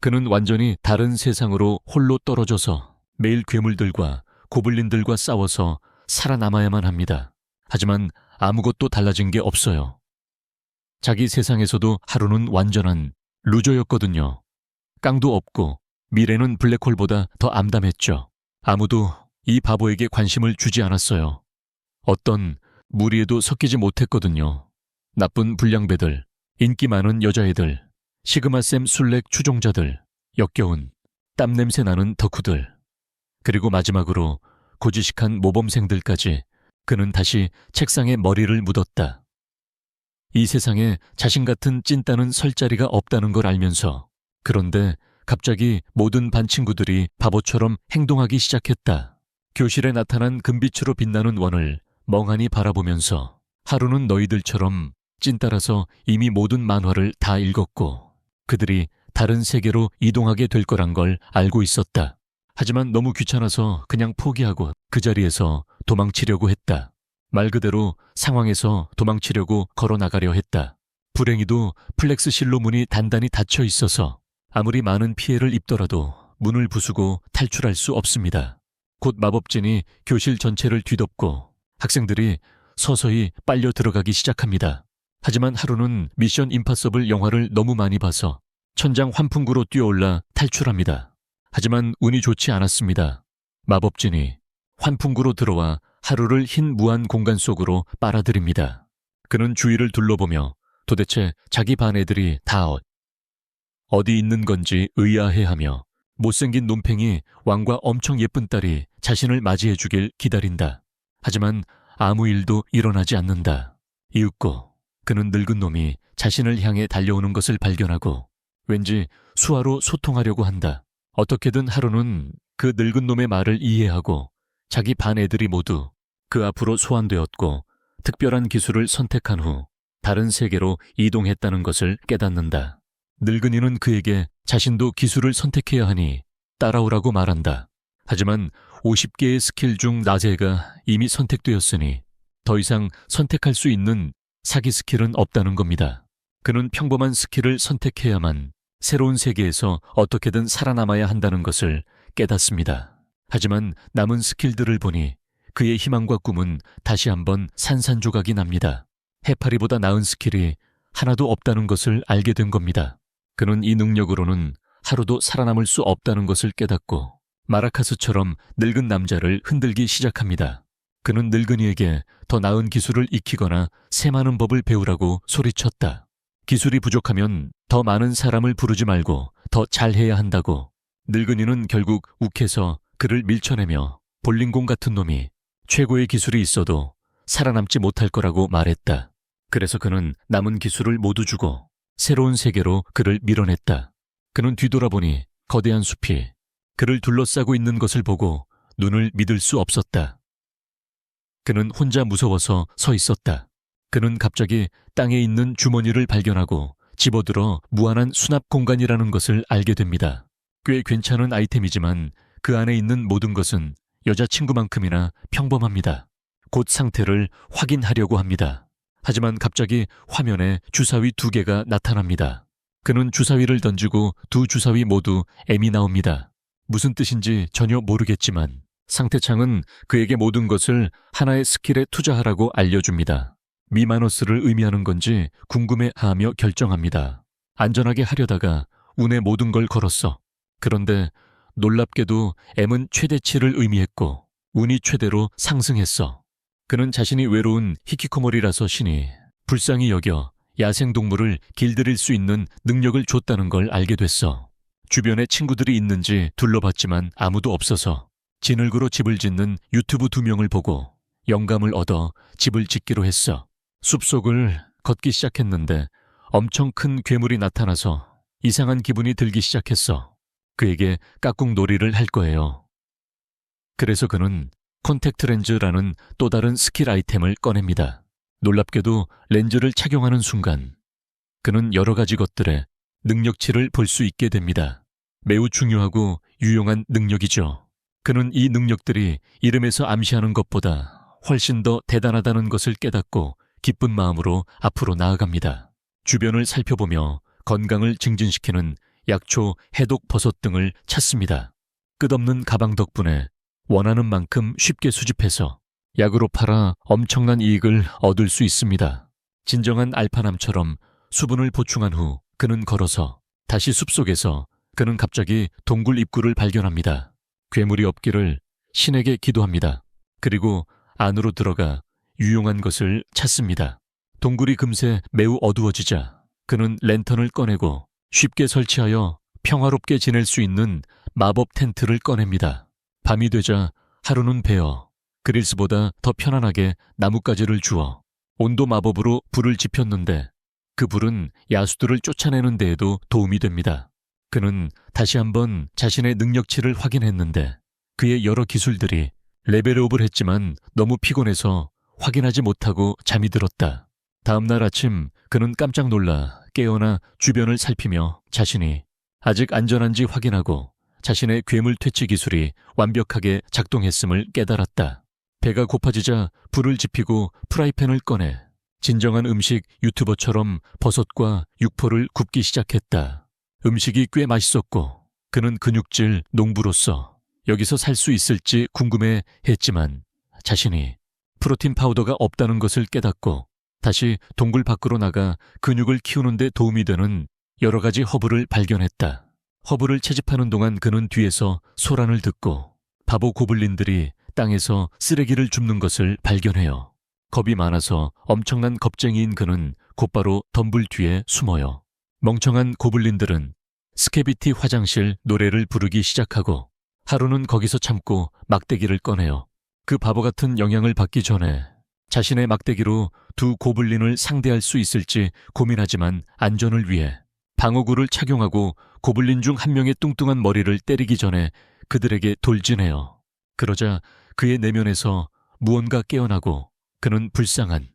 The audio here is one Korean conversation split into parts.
그는 완전히 다른 세상으로 홀로 떨어져서 매일 괴물들과 고블린들과 싸워서 살아남아야만 합니다. 하지만 아무것도 달라진 게 없어요. 자기 세상에서도 하루는 완전한 루저였거든요. 깡도 없고 미래는 블랙홀보다 더 암담했죠. 아무도 이 바보에게 관심을 주지 않았어요. 어떤 무리에도 섞이지 못했거든요. 나쁜 불량배들, 인기 많은 여자애들, 시그마쌤 술렉 추종자들, 역겨운 땀냄새 나는 덕후들, 그리고 마지막으로 고지식한 모범생들까지 그는 다시 책상에 머리를 묻었다. 이 세상에 자신 같은 찐따는 설 자리가 없다는 걸 알면서, 그런데 갑자기 모든 반 친구들이 바보처럼 행동하기 시작했다. 교실에 나타난 금빛으로 빛나는 원을 멍하니 바라보면서 하루는 너희들처럼 찐따라서 이미 모든 만화를 다 읽었고 그들이 다른 세계로 이동하게 될 거란 걸 알고 있었다. 하지만 너무 귀찮아서 그냥 포기하고 그 자리에서 도망치려고 했다. 말 그대로 상황에서 도망치려고 걸어나가려 했다. 불행히도 플렉스실로 문이 단단히 닫혀 있어서 아무리 많은 피해를 입더라도 문을 부수고 탈출할 수 없습니다. 곧 마법진이 교실 전체를 뒤덮고 학생들이 서서히 빨려 들어가기 시작합니다. 하지만 하루는 미션 임파서블 영화를 너무 많이 봐서 천장 환풍구로 뛰어올라 탈출합니다. 하지만 운이 좋지 않았습니다. 마법진이 환풍구로 들어와 하루를 흰 무한 공간 속으로 빨아들입니다. 그는 주위를 둘러보며 도대체 자기 반 애들이 다 어디 있는 건지 의아해하며 못생긴 논팽이 왕과 엄청 예쁜 딸이 자신을 맞이해주길 기다린다. 하지만 아무 일도 일어나지 않는다. 이윽고 그는 늙은 놈이 자신을 향해 달려오는 것을 발견하고 왠지 수화로 소통하려고 한다. 어떻게든 하루는 그 늙은 놈의 말을 이해하고 자기 반 애들이 모두 그 앞으로 소환되었고 특별한 기술을 선택한 후 다른 세계로 이동했다는 것을 깨닫는다. 늙은이는 그에게 자신도 기술을 선택해야 하니 따라오라고 말한다. 하지만 50개의 스킬 중 4개가 이미 선택되었으니 더 이상 선택할 수 있는 사기 스킬은 없다는 겁니다. 그는 평범한 스킬을 선택해야만 새로운 세계에서 어떻게든 살아남아야 한다는 것을 깨닫습니다. 하지만 남은 스킬들을 보니 그의 희망과 꿈은 다시 한번 산산조각이 납니다. 해파리보다 나은 스킬이 하나도 없다는 것을 알게 된 겁니다. 그는 이 능력으로는 하루도 살아남을 수 없다는 것을 깨닫고 마라카스처럼 늙은 남자를 흔들기 시작합니다. 그는 늙은이에게 더 나은 기술을 익히거나 새많은 법을 배우라고 소리쳤다. 기술이 부족하면 더 많은 사람을 부르지 말고 더 잘해야 한다고. 늙은이는 결국 욱해서 그를 밀쳐내며 볼링공 같은 놈이 최고의 기술이 있어도 살아남지 못할 거라고 말했다. 그래서 그는 남은 기술을 모두 주고 새로운 세계로 그를 밀어냈다. 그는 뒤돌아보니 거대한 숲이 그를 둘러싸고 있는 것을 보고 눈을 믿을 수 없었다. 그는 혼자 무서워서 서 있었다. 그는 갑자기 땅에 있는 주머니를 발견하고 집어들어 무한한 수납 공간이라는 것을 알게 됩니다. 꽤 괜찮은 아이템이지만 그 안에 있는 모든 것은 여자친구만큼이나 평범합니다. 곧 상태를 확인하려고 합니다. 하지만 갑자기 화면에 주사위 2개가 나타납니다. 그는 주사위를 던지고 두 주사위 모두 M이 나옵니다. 무슨 뜻인지 전혀 모르겠지만 상태창은 그에게 모든 것을 하나의 스킬에 투자하라고 알려줍니다. 미마너스를 의미하는 건지 궁금해하며 결정합니다. 안전하게 하려다가 운에 모든 걸 걸었어. 그런데 놀랍게도 M은 최대치를 의미했고 운이 최대로 상승했어. 그는 자신이 외로운 히키코모리라서 신이 불쌍히 여겨 야생동물을 길들일 수 있는 능력을 줬다는 걸 알게 됐어. 주변에 친구들이 있는지 둘러봤지만 아무도 없어서 진흙으로 집을 짓는 유튜브 2명을 보고 영감을 얻어 집을 짓기로 했어. 숲속을 걷기 시작했는데 엄청 큰 괴물이 나타나서 이상한 기분이 들기 시작했어. 그에게 깍꿍놀이를 할 거예요. 그래서 그는 콘택트 렌즈라는 또 다른 스킬 아이템을 꺼냅니다. 놀랍게도 렌즈를 착용하는 순간 그는 여러 가지 것들의 능력치를 볼 수 있게 됩니다. 매우 중요하고 유용한 능력이죠. 그는 이 능력들이 이름에서 암시하는 것보다 훨씬 더 대단하다는 것을 깨닫고 기쁜 마음으로 앞으로 나아갑니다. 주변을 살펴보며 건강을 증진시키는 약초, 해독 버섯 등을 찾습니다. 끝없는 가방 덕분에 원하는 만큼 쉽게 수집해서 약으로 팔아 엄청난 이익을 얻을 수 있습니다. 진정한 알파남처럼 수분을 보충한 후 그는 걸어서 다시 숲속에서 그는 갑자기 동굴 입구를 발견합니다. 괴물이 없기를 신에게 기도합니다. 그리고 안으로 들어가 유용한 것을 찾습니다. 동굴이 금세 매우 어두워지자 그는 랜턴을 꺼내고 쉽게 설치하여 평화롭게 지낼 수 있는 마법 텐트를 꺼냅니다. 밤이 되자 하루는 베어 그릴스보다 더 편안하게 나뭇가지를 주어 온도 마법으로 불을 지폈는데 그 불은 야수들을 쫓아내는 데에도 도움이 됩니다. 그는 다시 한번 자신의 능력치를 확인했는데 그의 여러 기술들이 레벨업을 했지만 너무 피곤해서 확인하지 못하고 잠이 들었다. 다음 날 아침 그는 깜짝 놀라 깨어나 주변을 살피며 자신이 아직 안전한지 확인하고 자신의 괴물 퇴치 기술이 완벽하게 작동했음을 깨달았다. 배가 고파지자 불을 지피고 프라이팬을 꺼내 진정한 음식 유튜버처럼 버섯과 육포를 굽기 시작했다. 음식이 꽤 맛있었고 그는 근육질 농부로서 여기서 살 수 있을지 궁금해 했지만 자신이 프로틴 파우더가 없다는 것을 깨닫고 다시 동굴 밖으로 나가 근육을 키우는 데 도움이 되는 여러 가지 허브를 발견했다. 허브를 채집하는 동안 그는 뒤에서 소란을 듣고 바보 고블린들이 땅에서 쓰레기를 줍는 것을 발견해요. 겁이 많아서 엄청난 겁쟁이인 그는 곧바로 덤불 뒤에 숨어요. 멍청한 고블린들은 스케비티 화장실 노래를 부르기 시작하고 하루는 거기서 참고 막대기를 꺼내요. 그 바보 같은 영향을 받기 전에 자신의 막대기로 두 고블린을 상대할 수 있을지 고민하지만 안전을 위해 방어구를 착용하고 고블린 중 한 명의 뚱뚱한 머리를 때리기 전에 그들에게 돌진해요. 그러자 그의 내면에서 무언가 깨어나고 그는 불쌍한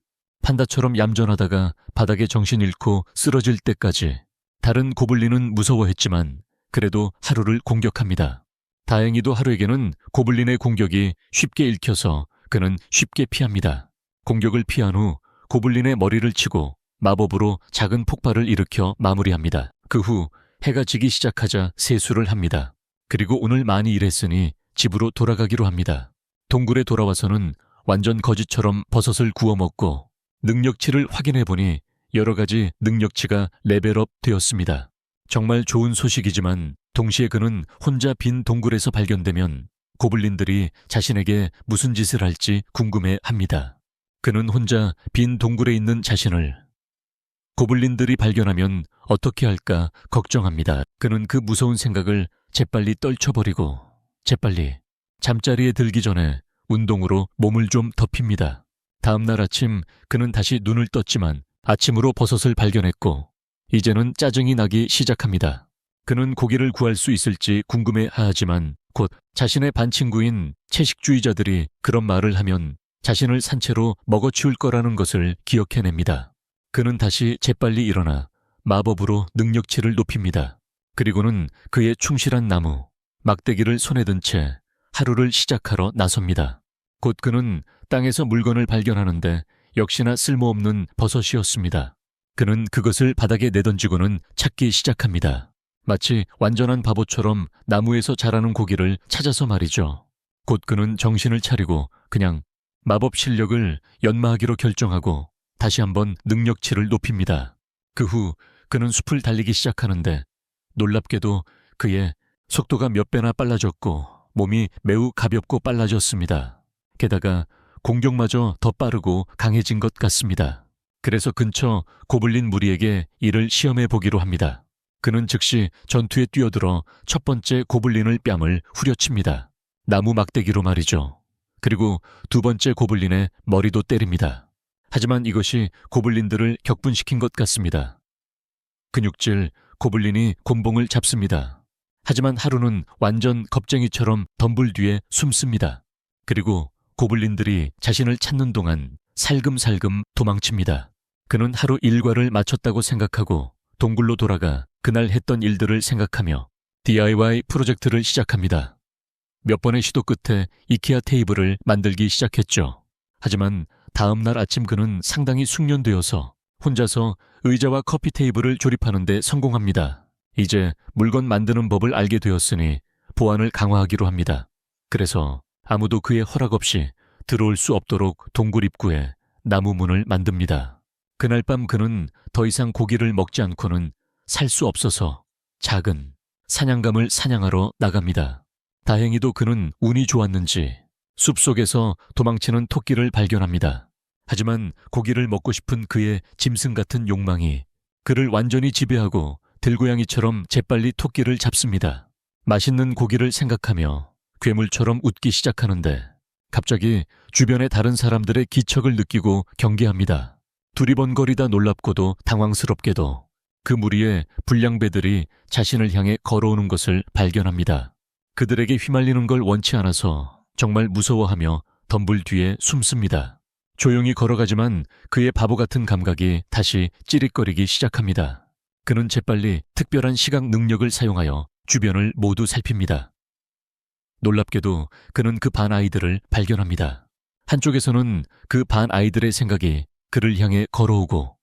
판다처럼 얌전하다가 바닥에 정신 잃고 쓰러질 때까지 다른 고블린은 무서워했지만 그래도 하루를 공격합니다. 다행히도 하루에게는 고블린의 공격이 쉽게 읽혀서 그는 쉽게 피합니다. 공격을 피한 후 고블린의 머리를 치고 마법으로 작은 폭발을 일으켜 마무리합니다. 그 후 해가 지기 시작하자 세수를 합니다. 그리고 오늘 많이 일했으니 집으로 돌아가기로 합니다. 동굴에 돌아와서는 완전 거지처럼 버섯을 구워 먹고 능력치를 확인해보니 여러 가지 능력치가 레벨업 되었습니다. 정말 좋은 소식이지만 동시에 그는 혼자 빈 동굴에서 발견되면 고블린들이 자신에게 무슨 짓을 할지 궁금해합니다. 그는 혼자 빈 동굴에 있는 자신을 고블린들이 발견하면 어떻게 할까 걱정합니다. 그는 그 무서운 생각을 재빨리 떨쳐버리고 재빨리 잠자리에 들기 전에 운동으로 몸을 좀 덮입니다. 다음 날 아침 그는 다시 눈을 떴지만 아침으로 버섯을 발견했고 이제는 짜증이 나기 시작합니다. 그는 고기를 구할 수 있을지 궁금해하지만 곧 자신의 반친구인 채식주의자들이 그런 말을 하면 자신을 산채로 먹어치울 거라는 것을 기억해냅니다. 그는 다시 재빨리 일어나 마법으로 능력치를 높입니다. 그리고는 그의 충실한 나무, 막대기를 손에 든 채 하루를 시작하러 나섭니다. 곧 그는 땅에서 물건을 발견하는데 역시나 쓸모없는 버섯이었습니다. 그는 그것을 바닥에 내던지고는 찾기 시작합니다. 마치 완전한 바보처럼 나무에서 자라는 고기를 찾아서 말이죠. 곧 그는 정신을 차리고 그냥 마법 실력을 연마하기로 결정하고 다시 한번 능력치를 높입니다. 그 후 그는 숲을 달리기 시작하는데 놀랍게도 그의 속도가 몇 배나 빨라졌고 몸이 매우 가볍고 빨라졌습니다. 게다가 공격마저 더 빠르고 강해진 것 같습니다. 그래서 근처 고블린 무리에게 이를 시험해 보기로 합니다. 그는 즉시 전투에 뛰어들어 첫 번째 고블린을 뺨을 후려칩니다. 나무 막대기로 말이죠. 그리고 두 번째 고블린의 머리도 때립니다. 하지만 이것이 고블린들을 격분시킨 것 같습니다. 근육질 고블린이 곤봉을 잡습니다. 하지만 하루는 완전 겁쟁이처럼 덤불 뒤에 숨습니다. 그리고 고블린들이 자신을 찾는 동안 살금살금 도망칩니다. 그는 하루 일과를 마쳤다고 생각하고 동굴로 돌아가 그날 했던 일들을 생각하며 DIY 프로젝트를 시작합니다. 몇 번의 시도 끝에 이케아 테이블을 만들기 시작했죠. 하지만 다음 날 아침 그는 상당히 숙련되어서 혼자서 의자와 커피 테이블을 조립하는 데 성공합니다. 이제 물건 만드는 법을 알게 되었으니 보안을 강화하기로 합니다. 그래서 아무도 그의 허락 없이 들어올 수 없도록 동굴 입구에 나무 문을 만듭니다. 그날 밤 그는 더 이상 고기를 먹지 않고는 살 수 없어서 작은 사냥감을 사냥하러 나갑니다. 다행히도 그는 운이 좋았는지 숲속에서 도망치는 토끼를 발견합니다. 하지만 고기를 먹고 싶은 그의 짐승 같은 욕망이 그를 완전히 지배하고 들고양이처럼 재빨리 토끼를 잡습니다. 맛있는 고기를 생각하며 괴물처럼 웃기 시작하는데 갑자기 주변의 다른 사람들의 기척을 느끼고 경계합니다. 두리번거리다 놀랍고도 당황스럽게도 그 무리의 불량배들이 자신을 향해 걸어오는 것을 발견합니다. 그들에게 휘말리는 걸 원치 않아서 정말 무서워하며 덤불 뒤에 숨습니다. 조용히 걸어가지만 그의 바보 같은 감각이 다시 찌릿거리기 시작합니다. 그는 재빨리 특별한 시각 능력을 사용하여 주변을 모두 살핍니다. 놀랍게도 그는 그 반 아이들을 발견합니다. 한쪽에서는 그 반 아이들의 생각이 그를 향해 걸어오고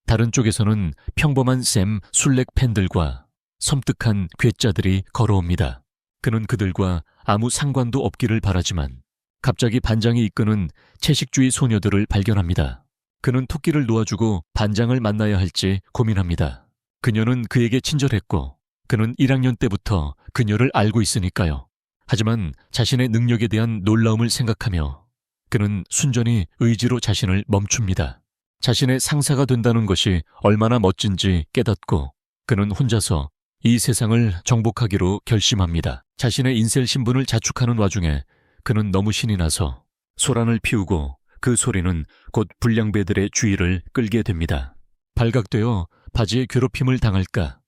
다른 쪽에서는 평범한 샘 술렉 팬들과 섬뜩한 괴짜들이 걸어옵니다. 그는 그들과 아무 상관도 없기를 바라지만 갑자기 반장이 이끄는 채식주의 소녀들을 발견합니다. 그는 토끼를 놓아주고 반장을 만나야 할지 고민합니다. 그녀는 그에게 친절했고 그는 1학년 때부터 그녀를 알고 있으니까요. 하지만 자신의 능력에 대한 놀라움을 생각하며 그는 순전히 의지로 자신을 멈춥니다. 자신의 상사가 된다는 것이 얼마나 멋진지 깨닫고 그는 혼자서 이 세상을 정복하기로 결심합니다. 자신의 인셀 신분을 자축하는 와중에 그는 너무 신이 나서 소란을 피우고 그 소리는 곧 불량배들의 주의를 끌게 됩니다. 발각되어 바지에 괴롭힘을 당할까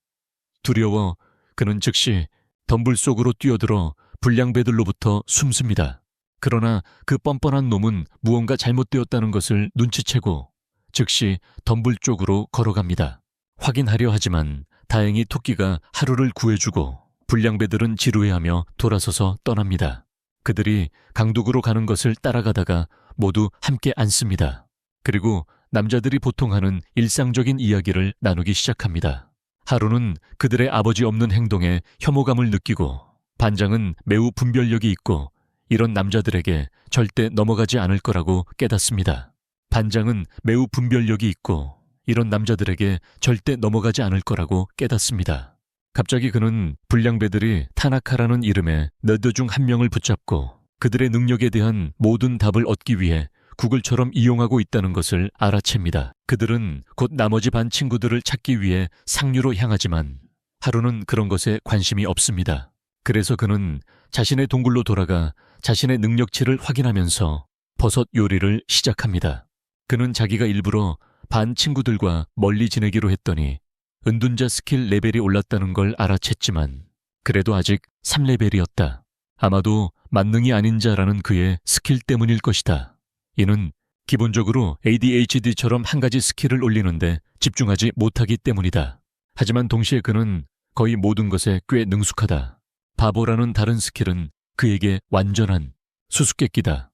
두려워 그는 즉시 덤불 속으로 뛰어들어 불량배들로부터 숨습니다. 그러나 그 뻔뻔한 놈은 무언가 잘못되었다는 것을 눈치채고 즉시 덤불 쪽으로 걸어갑니다. 확인하려 하지만 다행히 토끼가 하루를 구해주고 불량배들은 지루해하며 돌아서서 떠납니다. 그들이 강둑으로 가는 것을 따라가다가 모두 함께 앉습니다. 그리고 남자들이 보통 하는 일상적인 이야기를 나누기 시작합니다. 하루는 그들의 아버지 없는 행동에 혐오감을 느끼고 반장은 매우 분별력이 있고 이런 남자들에게 절대 넘어가지 않을 거라고 깨닫습니다. 반장은 매우 분별력이 있고 이런 남자들에게 절대 넘어가지 않을 거라고 깨닫습니다. 갑자기 그는 불량배들이 타나카라는 이름의 너드 중 한 명을 붙잡고 그들의 능력에 대한 모든 답을 얻기 위해 구글처럼 이용하고 있다는 것을 알아챕니다. 그들은 곧 나머지 반 친구들을 찾기 위해 상류로 향하지만 하루는 그런 것에 관심이 없습니다. 그래서 그는 자신의 동굴로 돌아가 자신의 능력치를 확인하면서 버섯 요리를 시작합니다. 그는 자기가 일부러 반 친구들과 멀리 지내기로 했더니 은둔자 스킬 레벨이 올랐다는 걸 알아챘지만 그래도 아직 3레벨이었다. 아마도 만능이 아닌 자라는 그의 스킬 때문일 것이다. 이는 기본적으로 ADHD처럼 한 가지 스킬을 올리는데 집중하지 못하기 때문이다. 하지만 동시에 그는 거의 모든 것에 꽤 능숙하다. 바보라는 다른 스킬은 그에게 완전한 수수께끼다.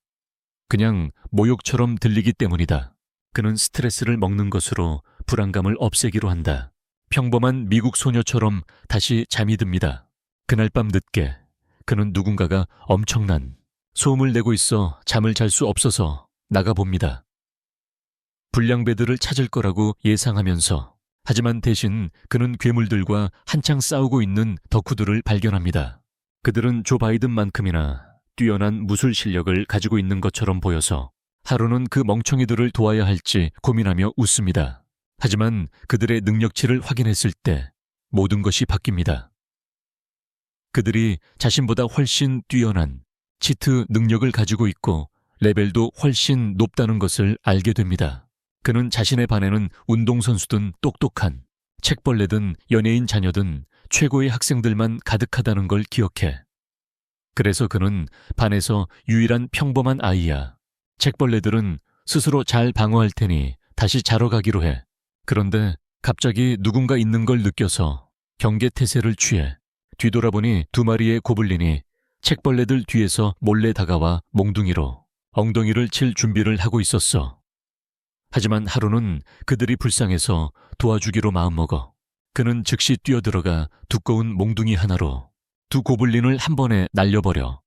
그냥 모욕처럼 들리기 때문이다. 그는 스트레스를 먹는 것으로 불안감을 없애기로 한다. 평범한 미국 소녀처럼 다시 잠이 듭니다. 그날 밤 늦게 그는 누군가가 엄청난 소음을 내고 있어 잠을 잘 수 없어서 나가봅니다. 불량배들을 찾을 거라고 예상하면서 하지만 대신 그는 괴물들과 한창 싸우고 있는 덕후들을 발견합니다. 그들은 조 바이든만큼이나 뛰어난 무술 실력을 가지고 있는 것처럼 보여서 하루는 그 멍청이들을 도와야 할지 고민하며 웃습니다. 하지만 그들의 능력치를 확인했을 때 모든 것이 바뀝니다. 그들이 자신보다 훨씬 뛰어난 치트 능력을 가지고 있고 레벨도 훨씬 높다는 것을 알게 됩니다. 그는 자신의 반에는 운동선수든 똑똑한 책벌레든 연예인 자녀든 최고의 학생들만 가득하다는 걸 기억해. 그래서 그는 반에서 유일한 평범한 아이야. 책벌레들은 스스로 잘 방어할 테니 다시 자러 가기로 해. 그런데 갑자기 누군가 있는 걸 느껴서 경계태세를 취해 뒤돌아보니 두 마리의 고블린이 책벌레들 뒤에서 몰래 다가와 몽둥이로 엉덩이를 칠 준비를 하고 있었어. 하지만 하루는 그들이 불쌍해서 도와주기로 마음먹어. 그는 즉시 뛰어들어가 두꺼운 몽둥이 하나로 두 고블린을 한 번에 날려버려.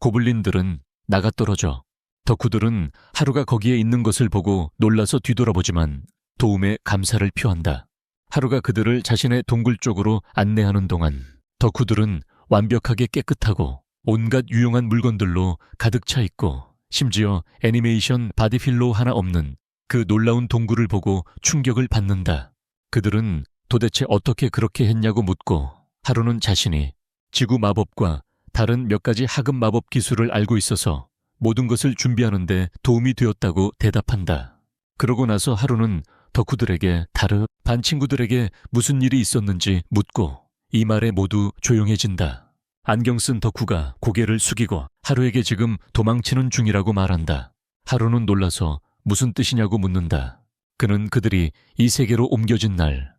고블린들은 나가떨어져. 덕후들은 하루가 거기에 있는 것을 보고 놀라서 뒤돌아보지만 도움에 감사를 표한다. 하루가 그들을 자신의 동굴 쪽으로 안내하는 동안 덕후들은 완벽하게 깨끗하고 온갖 유용한 물건들로 가득 차 있고 심지어 애니메이션 바디필로 하나 없는 그 놀라운 동굴을 보고 충격을 받는다. 그들은 도대체 어떻게 그렇게 했냐고 묻고 하루는 자신이 지구 마법과 다른 몇 가지 하급 마법 기술을 알고 있어서 모든 것을 준비하는 데 도움이 되었다고 대답한다. 그러고 나서 하루는 덕후들에게 다른 반 친구들에게 무슨 일이 있었는지 묻고 이 말에 모두 조용해진다. 안경 쓴 덕후가 고개를 숙이고 하루에게 지금 도망치는 중이라고 말한다. 하루는 놀라서 무슨 뜻이냐고 묻는다. 그는 그들이 이 세계로 옮겨진 날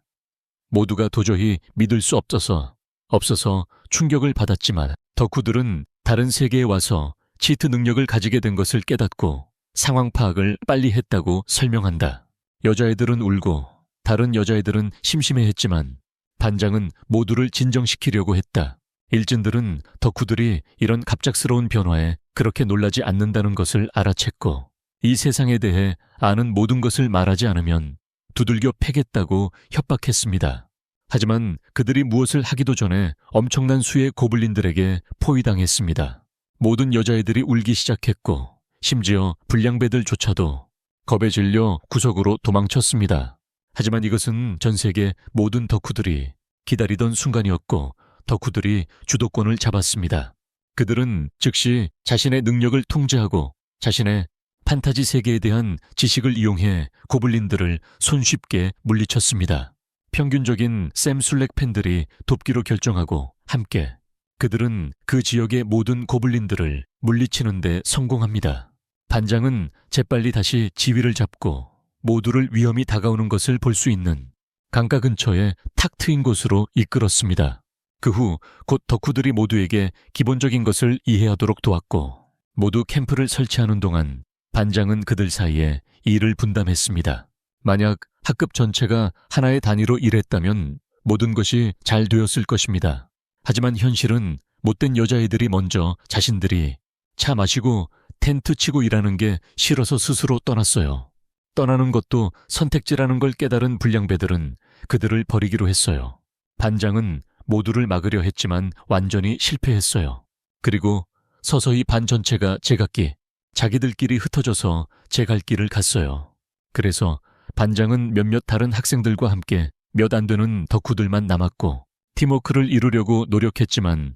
모두가 도저히 믿을 수 없어서 충격을 받았지만 덕후들은 다른 세계에 와서 치트 능력을 가지게 된 것을 깨닫고 상황 파악을 빨리 했다고 설명한다. 여자애들은 울고 다른 여자애들은 심심해했지만 반장은 모두를 진정시키려고 했다. 일진들은 덕후들이 이런 갑작스러운 변화에 그렇게 놀라지 않는다는 것을 알아챘고 이 세상에 대해 아는 모든 것을 말하지 않으면 두들겨 패겠다고 협박했습니다. 하지만 그들이 무엇을 하기도 전에 엄청난 수의 고블린들에게 포위당했습니다. 모든 여자애들이 울기 시작했고 심지어 불량배들조차도 겁에 질려 구석으로 도망쳤습니다. 하지만 이것은 전 세계 모든 덕후들이 기다리던 순간이었고 덕후들이 주도권을 잡았습니다. 그들은 즉시 자신의 능력을 통제하고 자신의 판타지 세계에 대한 지식을 이용해 고블린들을 손쉽게 물리쳤습니다. 평균적인 샘 술렉 팬들이 돕기로 결정하고 함께 그들은 그 지역의 모든 고블린들을 물리치는 데 성공합니다. 반장은 재빨리 다시 지휘를 잡고 모두를 위험이 다가오는 것을 볼 수 있는 강가 근처에 탁 트인 곳으로 이끌었습니다. 그 후 곧 덕후들이 모두에게 기본적인 것을 이해하도록 도왔고 모두 캠프를 설치하는 동안 반장은 그들 사이에 일을 분담했습니다. 만약 학급 전체가 하나의 단위로 일했다면 모든 것이 잘 되었을 것입니다. 하지만 현실은 못된 여자애들이 먼저 자신들이 차 마시고 텐트 치고 일하는 게 싫어서 스스로 떠났어요. 떠나는 것도 선택지라는 걸 깨달은 불량배들은 그들을 버리기로 했어요. 반장은 모두를 막으려 했지만 완전히 실패했어요. 그리고 서서히 반 전체가 제각기 자기들끼리 흩어져서 제 갈 길을 갔어요. 그래서 반장은 몇몇 다른 학생들과 함께 몇 안 되는 덕후들만 남았고 팀워크를 이루려고 노력했지만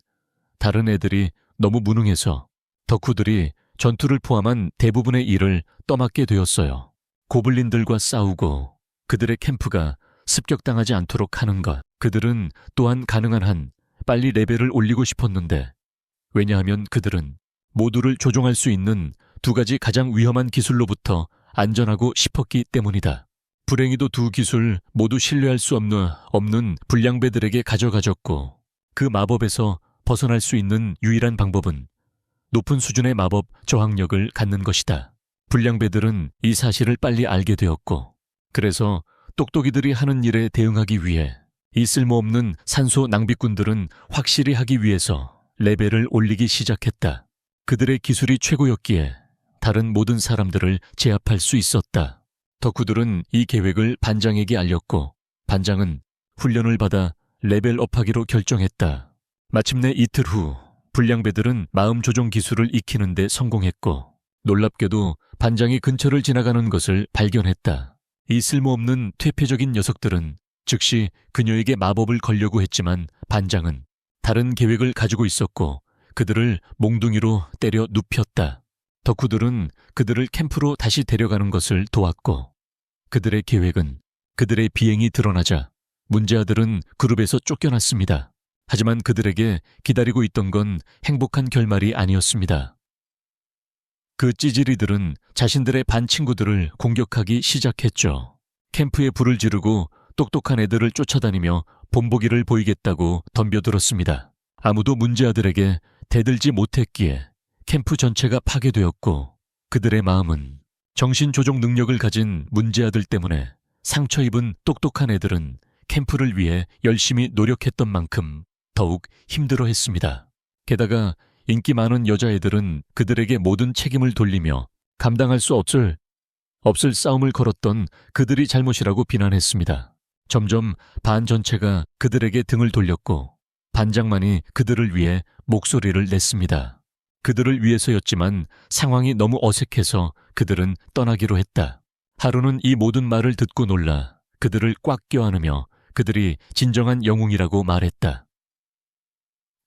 다른 애들이 너무 무능해서 덕후들이 전투를 포함한 대부분의 일을 떠맡게 되었어요. 고블린들과 싸우고 그들의 캠프가 습격당하지 않도록 하는 것. 그들은 또한 가능한 한 빨리 레벨을 올리고 싶었는데 왜냐하면 그들은 모두를 조종할 수 있는 두 가지 가장 위험한 기술로부터 안전하고 싶었기 때문이다. 불행히도 두 기술 모두 신뢰할 수 없는 불량배들에게 가져가졌고 그 마법에서 벗어날 수 있는 유일한 방법은 높은 수준의 마법 저항력을 갖는 것이다. 불량배들은 이 사실을 빨리 알게 되었고 그래서 똑똑이들이 하는 일에 대응하기 위해 이 쓸모없는 산소 낭비꾼들은 확실히 하기 위해서 레벨을 올리기 시작했다. 그들의 기술이 최고였기에 다른 모든 사람들을 제압할 수 있었다. 덕후들은 이 계획을 반장에게 알렸고 반장은 훈련을 받아 레벨업하기로 결정했다. 마침내 이틀 후 불량배들은 마음 조종 기술을 익히는 데 성공했고 놀랍게도 반장이 근처를 지나가는 것을 발견했다. 이 쓸모없는 퇴폐적인 녀석들은 즉시 그녀에게 마법을 걸려고 했지만 반장은 다른 계획을 가지고 있었고 그들을 몽둥이로 때려 눕혔다. 덕후들은 그들을 캠프로 다시 데려가는 것을 도왔고 그들의 계획은 그들의 비행이 드러나자 문제아들은 그룹에서 쫓겨났습니다. 하지만 그들에게 기다리고 있던 건 행복한 결말이 아니었습니다. 그 찌질이들은 자신들의 반 친구들을 공격하기 시작했죠. 캠프에 불을 지르고 똑똑한 애들을 쫓아다니며 본보기를 보이겠다고 덤벼들었습니다. 아무도 문제아들에게 대들지 못했기에 캠프 전체가 파괴되었고 그들의 마음은 정신 조종 능력을 가진 문제아들 때문에 상처 입은 똑똑한 애들은 캠프를 위해 열심히 노력했던 만큼 더욱 힘들어했습니다. 게다가 인기 많은 여자애들은 그들에게 모든 책임을 돌리며 감당할 수 없을 싸움을 걸었던 그들이 잘못이라고 비난했습니다. 점점 반 전체가 그들에게 등을 돌렸고 반장만이 그들을 위해 목소리를 냈습니다. 그들을 위해서였지만 상황이 너무 어색해서 그들은 떠나기로 했다. 하루는 이 모든 말을 듣고 놀라 그들을 꽉 껴안으며 그들이 진정한 영웅이라고 말했다.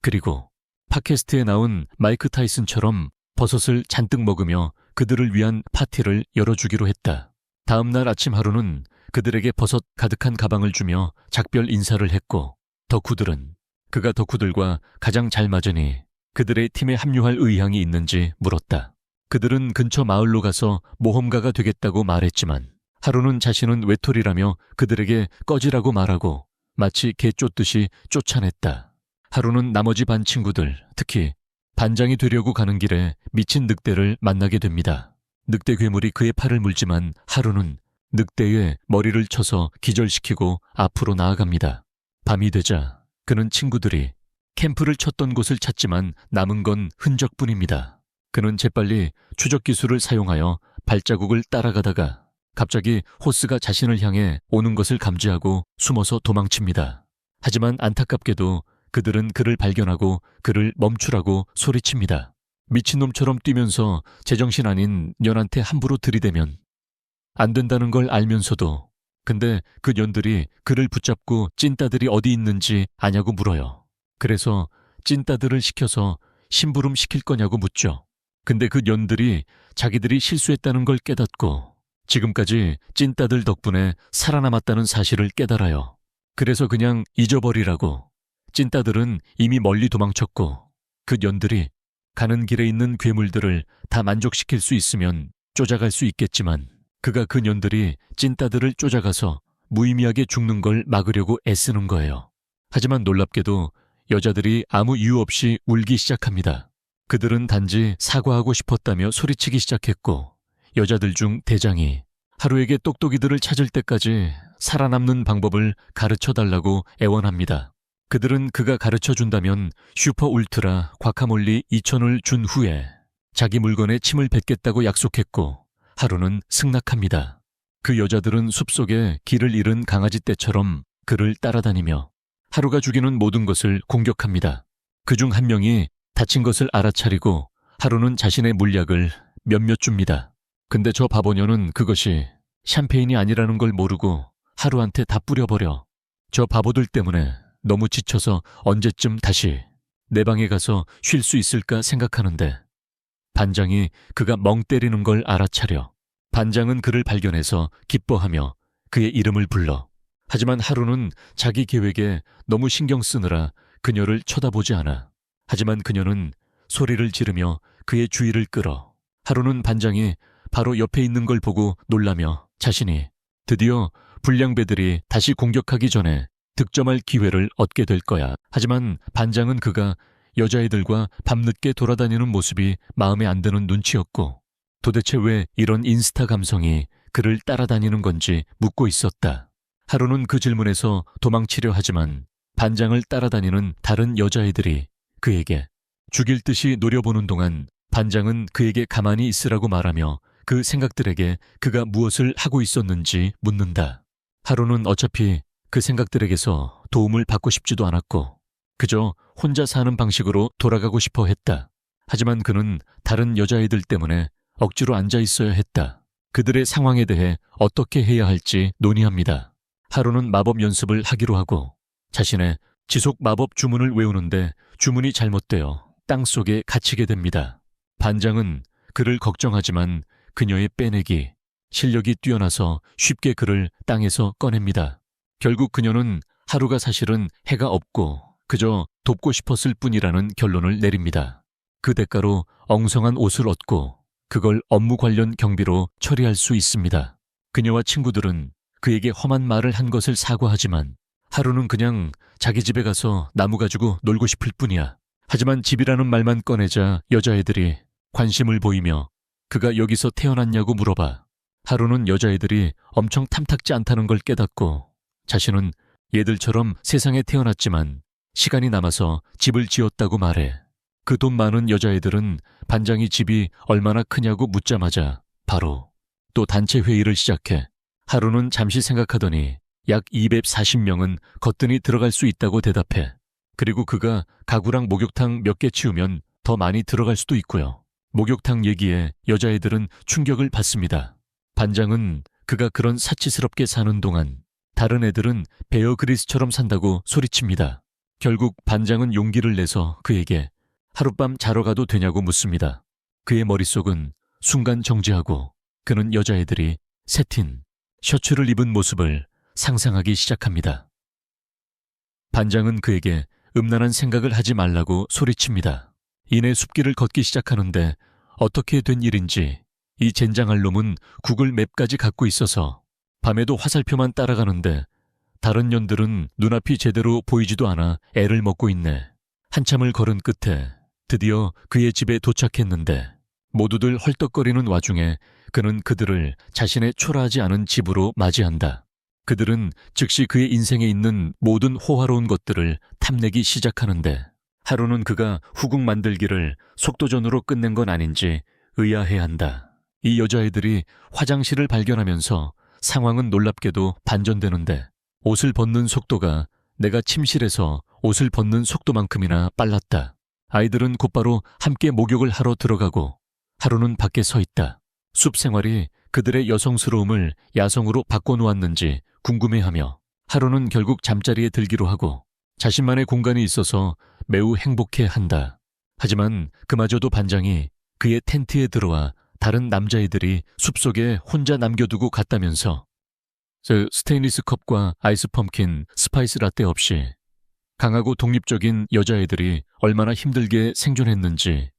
그리고 팟캐스트에 나온 마이크 타이슨처럼 버섯을 잔뜩 먹으며 그들을 위한 파티를 열어주기로 했다. 다음 날 아침 하루는 그들에게 버섯 가득한 가방을 주며 작별 인사를 했고 덕후들은 그가 덕후들과 가장 잘 맞으니 그들의 팀에 합류할 의향이 있는지 물었다. 그들은 근처 마을로 가서 모험가가 되겠다고 말했지만 하루는 자신은 외톨이라며 그들에게 꺼지라고 말하고 마치 개 쫓듯이 쫓아냈다. 하루는 나머지 반 친구들, 특히 반장이 되려고 가는 길에 미친 늑대를 만나게 됩니다. 늑대 괴물이 그의 팔을 물지만 하루는 늑대의 머리를 쳐서 기절시키고 앞으로 나아갑니다. 밤이 되자 그는 친구들이 캠프를 쳤던 곳을 찾지만 남은 건 흔적뿐입니다. 그는 재빨리 추적 기술을 사용하여 발자국을 따라가다가 갑자기 호스가 자신을 향해 오는 것을 감지하고 숨어서 도망칩니다. 하지만 안타깝게도 그들은 그를 발견하고 그를 멈추라고 소리칩니다. 미친놈처럼 뛰면서 제정신 아닌 년한테 함부로 들이대면 안 된다는 걸 알면서도 근데 그 년들이 그를 붙잡고 찐따들이 어디 있는지 아냐고 물어요. 그래서 찐따들을 시켜서 심부름 시킬 거냐고 묻죠. 근데 그 년들이 자기들이 실수했다는 걸 깨닫고 지금까지 찐따들 덕분에 살아남았다는 사실을 깨달아요. 그래서 그냥 잊어버리라고. 찐따들은 이미 멀리 도망쳤고 그 년들이 가는 길에 있는 괴물들을 다 만족시킬 수 있으면 쫓아갈 수 있겠지만 그가 그 년들이 찐따들을 쫓아가서 무의미하게 죽는 걸 막으려고 애쓰는 거예요. 하지만 놀랍게도 여자들이 아무 이유 없이 울기 시작합니다. 그들은 단지 사과하고 싶었다며 소리치기 시작했고 여자들 중 대장이 하루에게 똑똑이들을 찾을 때까지 살아남는 방법을 가르쳐달라고 애원합니다. 그들은 그가 가르쳐준다면 슈퍼 울트라 과카몰리 2000을 준 후에 자기 물건에 침을 뱉겠다고 약속했고 하루는 승낙합니다. 그 여자들은 숲속에 길을 잃은 강아지떼처럼 그를 따라다니며 하루가 죽이는 모든 것을 공격합니다. 그중 한 명이 다친 것을 알아차리고 하루는 자신의 물약을 몇몇 줍니다. 근데 저 바보녀는 그것이 샴페인이 아니라는 걸 모르고 하루한테 다 뿌려버려. 저 바보들 때문에 너무 지쳐서 언제쯤 다시 내 방에 가서 쉴 수 있을까 생각하는데 반장이 그가 멍 때리는 걸 알아차려. 반장은 그를 발견해서 기뻐하며 그의 이름을 불러. 하지만 하루는 자기 계획에 너무 신경 쓰느라 그녀를 쳐다보지 않아. 하지만 그녀는 소리를 지르며 그의 주의를 끌어. 하루는 반장이 바로 옆에 있는 걸 보고 놀라며 자신이 드디어 불량배들이 다시 공격하기 전에 득점할 기회를 얻게 될 거야. 하지만 반장은 그가 여자애들과 밤늦게 돌아다니는 모습이 마음에 안 드는 눈치였고 도대체 왜 이런 인스타 감성이 그를 따라다니는 건지 묻고 있었다. 하루는 그 질문에서 도망치려 하지만 반장을 따라다니는 다른 여자애들이 그에게 죽일 듯이 노려보는 동안 반장은 그에게 가만히 있으라고 말하며 그 생각들에게 그가 무엇을 하고 있었는지 묻는다. 하루는 어차피 그 생각들에게서 도움을 받고 싶지도 않았고 그저 혼자 사는 방식으로 돌아가고 싶어 했다. 하지만 그는 다른 여자애들 때문에 억지로 앉아 있어야 했다. 그들의 상황에 대해 어떻게 해야 할지 논의합니다. 하루는 마법 연습을 하기로 하고 자신의 지속 마법 주문을 외우는데 주문이 잘못되어 땅속에 갇히게 됩니다. 반장은 그를 걱정하지만 그녀의 빼내기 실력이 뛰어나서 쉽게 그를 땅에서 꺼냅니다. 결국 그녀는 하루가 사실은 해가 없고 그저 돕고 싶었을 뿐이라는 결론을 내립니다. 그 대가로 엉성한 옷을 얻고 그걸 업무 관련 경비로 처리할 수 있습니다. 그녀와 친구들은 그에게 험한 말을 한 것을 사과하지만 하루는 그냥 자기 집에 가서 나무 가지고 놀고 싶을 뿐이야. 하지만 집이라는 말만 꺼내자 여자애들이 관심을 보이며 그가 여기서 태어났냐고 물어봐. 하루는 여자애들이 엄청 탐탁지 않다는 걸 깨닫고 자신은 얘들처럼 세상에 태어났지만 시간이 남아서 집을 지었다고 말해. 그 돈 많은 여자애들은 반장이 집이 얼마나 크냐고 묻자마자 바로 또 단체 회의를 시작해. 하루는 잠시 생각하더니 약 240명은 거뜬히 들어갈 수 있다고 대답해. 그리고 그가 가구랑 목욕탕 몇 개 치우면 더 많이 들어갈 수도 있고요. 목욕탕 얘기에 여자애들은 충격을 받습니다. 반장은 그가 그런 사치스럽게 사는 동안 다른 애들은 베어 그리스처럼 산다고 소리칩니다. 결국 반장은 용기를 내서 그에게 하룻밤 자러 가도 되냐고 묻습니다. 그의 머릿속은 순간 정지하고 그는 여자애들이 새틴 셔츠를 입은 모습을 상상하기 시작합니다. 반장은 그에게 음란한 생각을 하지 말라고 소리칩니다. 이내 숲길을 걷기 시작하는데 어떻게 된 일인지 이 젠장할 놈은 구글 맵까지 갖고 있어서 밤에도 화살표만 따라가는데 다른 년들은 눈앞이 제대로 보이지도 않아 애를 먹고 있네. 한참을 걸은 끝에 드디어 그의 집에 도착했는데 모두들 헐떡거리는 와중에 그는 그들을 자신의 초라하지 않은 집으로 맞이한다. 그들은 즉시 그의 인생에 있는 모든 호화로운 것들을 탐내기 시작하는데 하루는 그가 후궁 만들기를 속도전으로 끝낸 건 아닌지 의아해한다. 이 여자애들이 화장실을 발견하면서 상황은 놀랍게도 반전되는데 옷을 벗는 속도가 내가 침실에서 옷을 벗는 속도만큼이나 빨랐다. 아이들은 곧바로 함께 목욕을 하러 들어가고 하루는 밖에 서 있다. 숲 생활이 그들의 여성스러움을 야성으로 바꿔놓았는지 궁금해하며 하루는 결국 잠자리에 들기로 하고 자신만의 공간이 있어서 매우 행복해한다. 하지만 그마저도 반장이 그의 텐트에 들어와 다른 남자애들이 숲속에 혼자 남겨두고 갔다면서 스테인리스 컵과 아이스 펌킨, 스파이스 라떼 없이 강하고 독립적인 여자애들이 얼마나 힘들게 생존했는지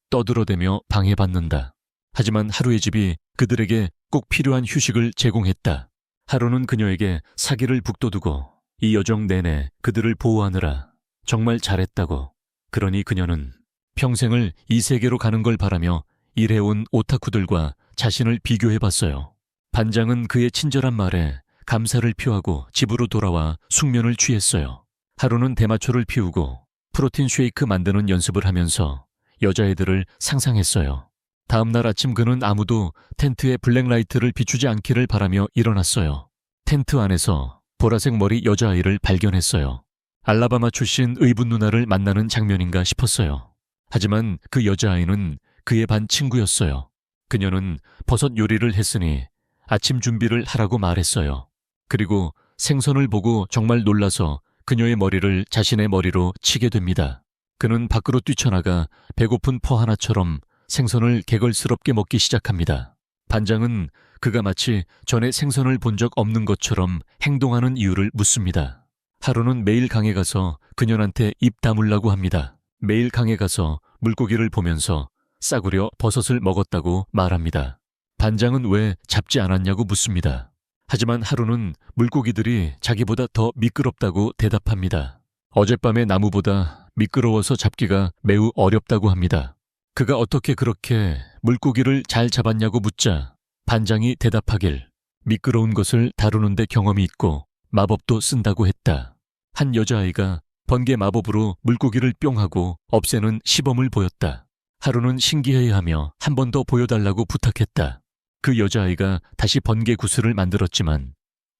떠들어대며 방해받는다. 하지만 하루의 집이 그들에게 꼭 필요한 휴식을 제공했다. 하루는 그녀에게 사기를 북돋우고 이 여정 내내 그들을 보호하느라 정말 잘했다고. 그러니 그녀는 평생을 이 세계로 가는 걸 바라며 일해온 오타쿠들과 자신을 비교해봤어요. 반장은 그의 친절한 말에 감사를 표하고 집으로 돌아와 숙면을 취했어요. 하루는 대마초를 피우고 프로틴 쉐이크 만드는 연습을 하면서 여자애들을 상상했어요. 다음날 아침 그는 아무도 텐트에 블랙라이트를 비추지 않기를 바라며 일어났어요. 텐트 안에서 보라색 머리 여자아이를 발견했어요. 알라바마 출신 의붓 누나를 만나는 장면인가 싶었어요. 하지만 그 여자아이는 그의 반 친구였어요. 그녀는 버섯 요리를 했으니 아침 준비를 하라고 말했어요. 그리고 생선을 보고 정말 놀라서 그녀의 머리를 자신의 머리로 치게 됩니다. 그는 밖으로 뛰쳐나가 배고픈 퍼 하나처럼 생선을 개걸스럽게 먹기 시작합니다. 반장은 그가 마치 전에 생선을 본 적 없는 것처럼 행동하는 이유를 묻습니다. 하루는 매일 강에 가서 그녀한테 입 다물라고 합니다. 매일 강에 가서 물고기를 보면서 싸구려 버섯을 먹었다고 말합니다. 반장은 왜 잡지 않았냐고 묻습니다. 하지만 하루는 물고기들이 자기보다 더 미끄럽다고 대답합니다. 어젯밤의 나무보다 미끄러워서 잡기가 매우 어렵다고 합니다. 그가 어떻게 그렇게 물고기를 잘 잡았냐고 묻자 반장이 대답하길 미끄러운 것을 다루는데 경험이 있고 마법도 쓴다고 했다. 한 여자아이가 번개 마법으로 물고기를 뿅 하고 없애는 시범을 보였다. 하루는 신기해하며 한 번 더 보여달라고 부탁했다. 그 여자아이가 다시 번개 구슬을 만들었지만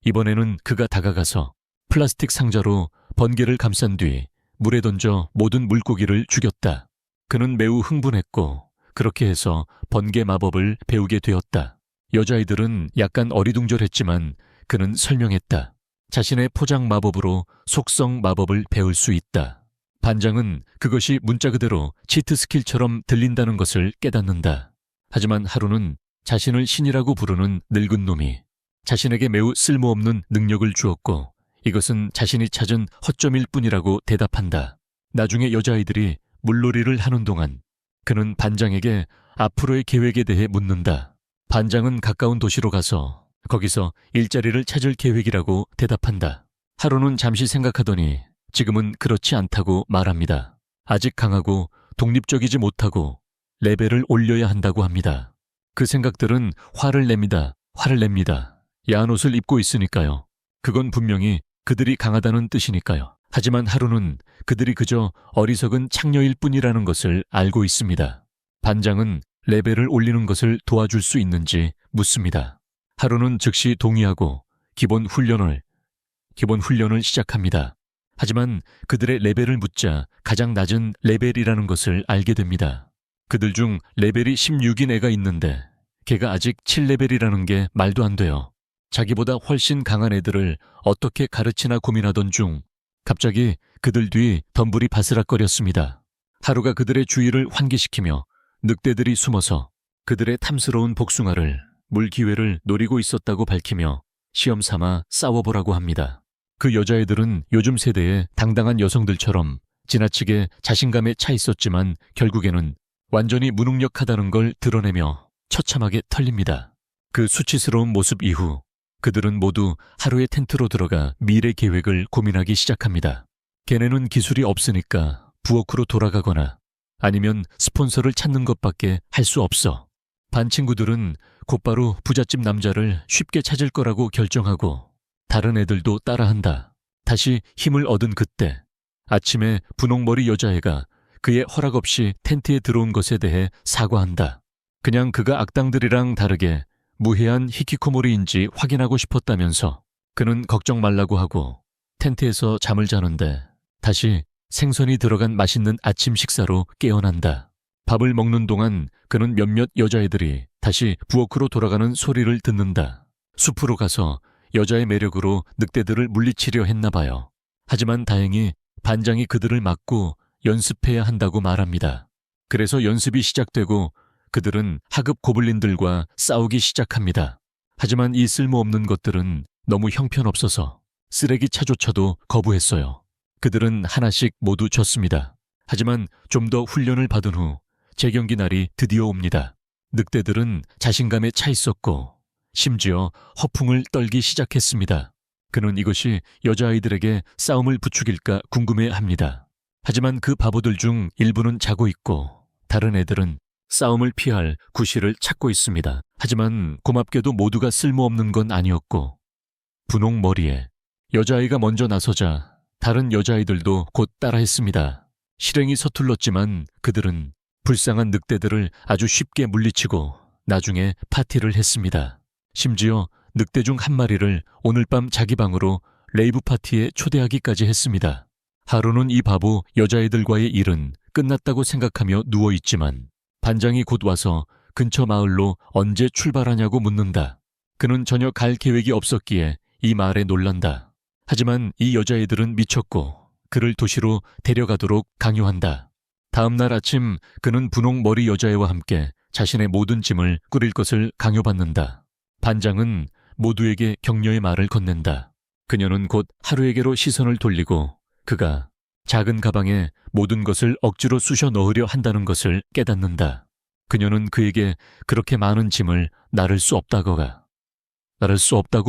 이번에는 그가 다가가서 플라스틱 상자로 번개를 감싼 뒤 물에 던져 모든 물고기를 죽였다. 그는 매우 흥분했고 그렇게 해서 번개 마법을 배우게 되었다. 여자아이들은 약간 어리둥절했지만 그는 설명했다. 자신의 포장 마법으로 속성 마법을 배울 수 있다. 반장은 그것이 문자 그대로 치트 스킬처럼 들린다는 것을 깨닫는다. 하지만 하루는 자신을 신이라고 부르는 늙은 놈이 자신에게 매우 쓸모없는 능력을 주었고 이것은 자신이 찾은 허점일 뿐이라고 대답한다. 나중에 여자아이들이 물놀이를 하는 동안 그는 반장에게 앞으로의 계획에 대해 묻는다. 반장은 가까운 도시로 가서 거기서 일자리를 찾을 계획이라고 대답한다. 하루는 잠시 생각하더니 지금은 그렇지 않다고 말합니다. 아직 강하고 독립적이지 못하고 레벨을 올려야 한다고 합니다. 그 생각들은 화를 냅니다. 야한 옷을 입고 있으니까요. 그건 분명히 그들이 강하다는 뜻이니까요. 하지만 하루는 그들이 그저 어리석은 창녀일 뿐이라는 것을 알고 있습니다. 반장은 레벨을 올리는 것을 도와줄 수 있는지 묻습니다. 하루는 즉시 동의하고 기본 훈련을 시작합니다. 하지만 그들의 레벨을 묻자 가장 낮은 레벨이라는 것을 알게 됩니다. 그들 중 레벨이 16인 애가 있는데 걔가 아직 7레벨이라는 게 말도 안 돼요. 자기보다 훨씬 강한 애들을 어떻게 가르치나 고민하던 중 갑자기 그들 뒤 덤불이 바스락거렸습니다. 하루가 그들의 주의를 환기시키며 늑대들이 숨어서 그들의 탐스러운 복숭아를 물 기회를 노리고 있었다고 밝히며 시험 삼아 싸워보라고 합니다. 그 여자애들은 요즘 세대의 당당한 여성들처럼 지나치게 자신감에 차 있었지만 결국에는 완전히 무능력하다는 걸 드러내며 처참하게 털립니다. 그 수치스러운 모습 이후 그들은 모두 하루의 텐트로 들어가 미래 계획을 고민하기 시작합니다. 걔네는 기술이 없으니까 부엌으로 돌아가거나 아니면 스폰서를 찾는 것밖에 할 수 없어. 반 친구들은 곧바로 부잣집 남자를 쉽게 찾을 거라고 결정하고 다른 애들도 따라한다. 다시 힘을 얻은 그때 아침에 분홍머리 여자애가 그의 허락 없이 텐트에 들어온 것에 대해 사과한다. 그냥 그가 악당들이랑 다르게 무해한 히키코모리인지 확인하고 싶었다면서 그는 걱정 말라고 하고 텐트에서 잠을 자는데 다시 생선이 들어간 맛있는 아침 식사로 깨어난다. 밥을 먹는 동안 그는 몇몇 여자애들이 다시 부엌으로 돌아가는 소리를 듣는다. 숲으로 가서 여자의 매력으로 늑대들을 물리치려 했나 봐요. 하지만 다행히 반장이 그들을 막고 연습해야 한다고 말합니다. 그래서 연습이 시작되고 그들은 하급 고블린들과 싸우기 시작합니다. 하지만 이 쓸모없는 것들은 너무 형편없어서 쓰레기 차조차도 거부했어요. 그들은 하나씩 모두 졌습니다. 하지만 좀 더 훈련을 받은 후 재경기 날이 드디어 옵니다. 늑대들은 자신감에 차 있었고 심지어 허풍을 떨기 시작했습니다. 그는 이것이 여자아이들에게 싸움을 부추길까 궁금해합니다. 하지만 그 바보들 중 일부는 자고 있고 다른 애들은 싸움을 피할 구실을 찾고 있습니다. 하지만 고맙게도 모두가 쓸모없는 건 아니었고 분홍 머리에 여자아이가 먼저 나서자 다른 여자아이들도 곧 따라했습니다. 실행이 서툴렀지만 그들은 불쌍한 늑대들을 아주 쉽게 물리치고 나중에 파티를 했습니다. 심지어 늑대 중 한 마리를 오늘 밤 자기 방으로 레이브 파티에 초대하기까지 했습니다. 하루는 이 바보 여자애들과의 일은 끝났다고 생각하며 누워있지만 반장이 곧 와서 근처 마을로 언제 출발하냐고 묻는다. 그는 전혀 갈 계획이 없었기에 이 말에 놀란다. 하지만 이 여자애들은 미쳤고 그를 도시로 데려가도록 강요한다. 다음 날 아침 그는 분홍 머리 여자애와 함께 자신의 모든 짐을 꾸릴 것을 강요받는다. 반장은 모두에게 격려의 말을 건넨다. 그녀는 곧 하루에게로 시선을 돌리고 그가 작은 가방에 모든 것을 억지로 쑤셔 넣으려 한다는 것을 깨닫는다. 그녀는 그에게 그렇게 많은 짐을 나를 수 없다고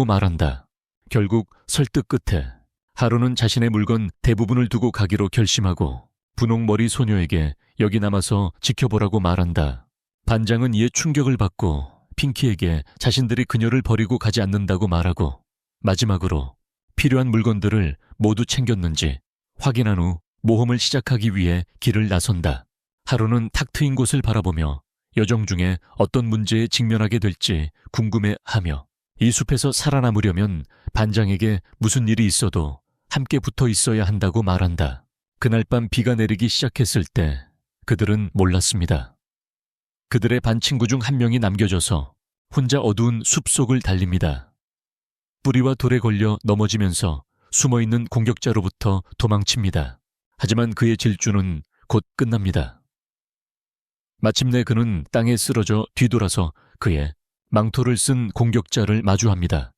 말한다. 결국 설득 끝에 하루는 자신의 물건 대부분을 두고 가기로 결심하고 분홍머리 소녀에게 여기 남아서 지켜보라고 말한다. 반장은 이에 충격을 받고 핑키에게 자신들이 그녀를 버리고 가지 않는다고 말하고 마지막으로 필요한 물건들을 모두 챙겼는지 확인한 후 모험을 시작하기 위해 길을 나선다. 하루는 탁 트인 곳을 바라보며 여정 중에 어떤 문제에 직면하게 될지 궁금해하며 이 숲에서 살아남으려면 반장에게 무슨 일이 있어도 함께 붙어 있어야 한다고 말한다. 그날 밤 비가 내리기 시작했을 때 그들은 몰랐습니다. 그들의 반 친구 중 한 명이 남겨져서 혼자 어두운 숲속을 달립니다. 뿌리와 돌에 걸려 넘어지면서 숨어있는 공격자로부터 도망칩니다. 하지만 그의 질주는 곧 끝납니다. 마침내 그는 땅에 쓰러져 뒤돌아서 그의 망토를 쓴 공격자를 마주합니다.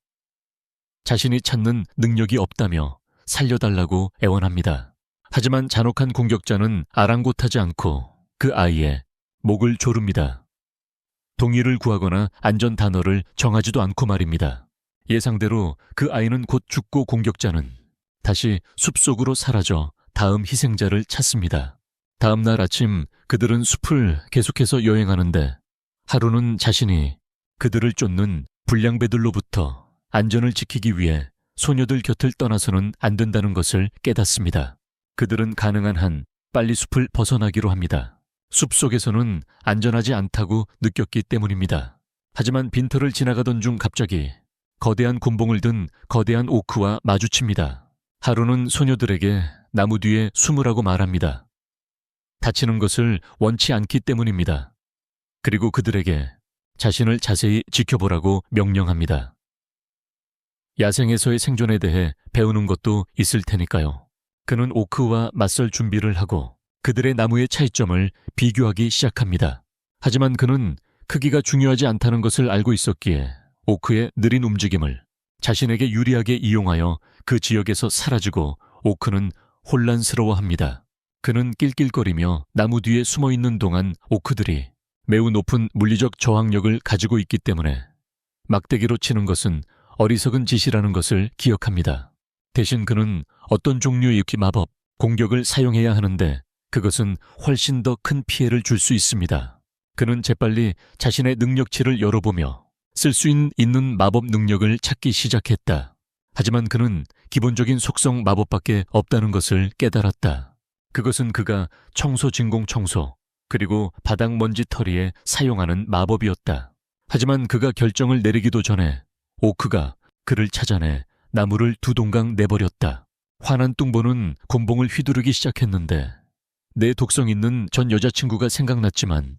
자신이 찾는 능력이 없다며 살려달라고 애원합니다. 하지만 잔혹한 공격자는 아랑곳하지 않고 그 아이의 목을 조릅니다. 동의를 구하거나 안전 단어를 정하지도 않고 말입니다. 예상대로 그 아이는 곧 죽고 공격자는 다시 숲속으로 사라져 다음 희생자를 찾습니다. 다음 날 아침 그들은 숲을 계속해서 여행하는데 하루는 자신이 그들을 쫓는 불량배들로부터 안전을 지키기 위해 소녀들 곁을 떠나서는 안 된다는 것을 깨닫습니다. 그들은 가능한 한 빨리 숲을 벗어나기로 합니다. 숲속에서는 안전하지 않다고 느꼈기 때문입니다. 하지만 빈터를 지나가던 중 갑자기 거대한 곤봉을 든 거대한 오크와 마주칩니다. 하루는 소녀들에게 나무 뒤에 숨으라고 말합니다. 다치는 것을 원치 않기 때문입니다. 그리고 그들에게 자신을 자세히 지켜보라고 명령합니다. 야생에서의 생존에 대해 배우는 것도 있을 테니까요. 그는 오크와 맞설 준비를 하고 그들의 나무의 차이점을 비교하기 시작합니다. 하지만 그는 크기가 중요하지 않다는 것을 알고 있었기에 오크의 느린 움직임을 자신에게 유리하게 이용하여 그 지역에서 사라지고 오크는 혼란스러워합니다. 그는 낄낄거리며 나무 뒤에 숨어있는 동안 오크들이 매우 높은 물리적 저항력을 가지고 있기 때문에 막대기로 치는 것은 어리석은 짓이라는 것을 기억합니다. 대신 그는 어떤 종류의 마법, 공격을 사용해야 하는데 그것은 훨씬 더 큰 피해를 줄 수 있습니다. 그는 재빨리 자신의 능력치를 열어보며 쓸 수 있는 마법 능력을 찾기 시작했다. 하지만 그는 기본적인 속성 마법밖에 없다는 것을 깨달았다. 그것은 그가 청소 진공 청소, 그리고 바닥 먼지 털이에 사용하는 마법이었다. 하지만 그가 결정을 내리기도 전에 오크가 그를 찾아내 나무를 두 동강 내버렸다. 화난 뚱보는 곤봉을 휘두르기 시작했는데 내 독성 있는 전 여자친구가 생각났지만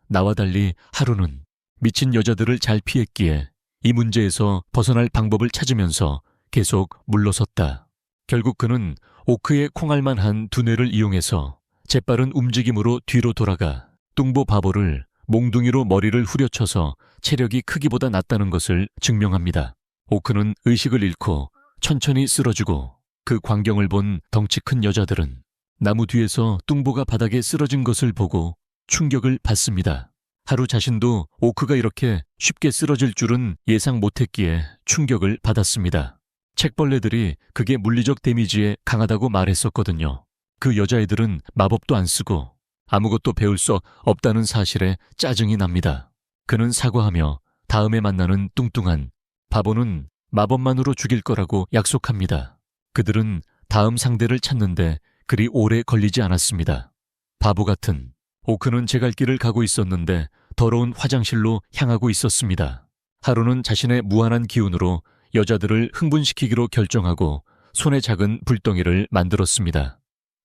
나와 달리 하루는 미친 여자들을 잘 피했기에 이 문제에서 벗어날 방법을 찾으면서 계속 물러섰다. 결국 그는 오크의 콩알만한 두뇌를 이용해서 재빠른 움직임으로 뒤로 돌아가 뚱보 바보를 몽둥이로 머리를 후려쳐서 체력이 크기보다 낫다는 것을 증명합니다. 오크는 의식을 잃고 천천히 쓰러지고 그 광경을 본 덩치 큰 여자들은 나무 뒤에서 뚱보가 바닥에 쓰러진 것을 보고 충격을 받습니다. 하루 자신도 오크가 이렇게 쉽게 쓰러질 줄은 예상 못했기에 충격을 받았습니다. 책벌레들이 그게 물리적 데미지에 강하다고 말했었거든요. 그 여자애들은 마법도 안 쓰고 아무것도 배울 수 없다는 사실에 짜증이 납니다. 그는 사과하며 다음에 만나는 뚱뚱한 바보는 마법만으로 죽일 거라고 약속합니다. 그들은 다음 상대를 찾는데 그리 오래 걸리지 않았습니다. 바보 같은 오크는 제 갈 길을 가고 있었는데 더러운 화장실로 향하고 있었습니다. 하루는 자신의 무한한 기운으로 여자들을 흥분시키기로 결정하고 손에 작은 불덩이를 만들었습니다.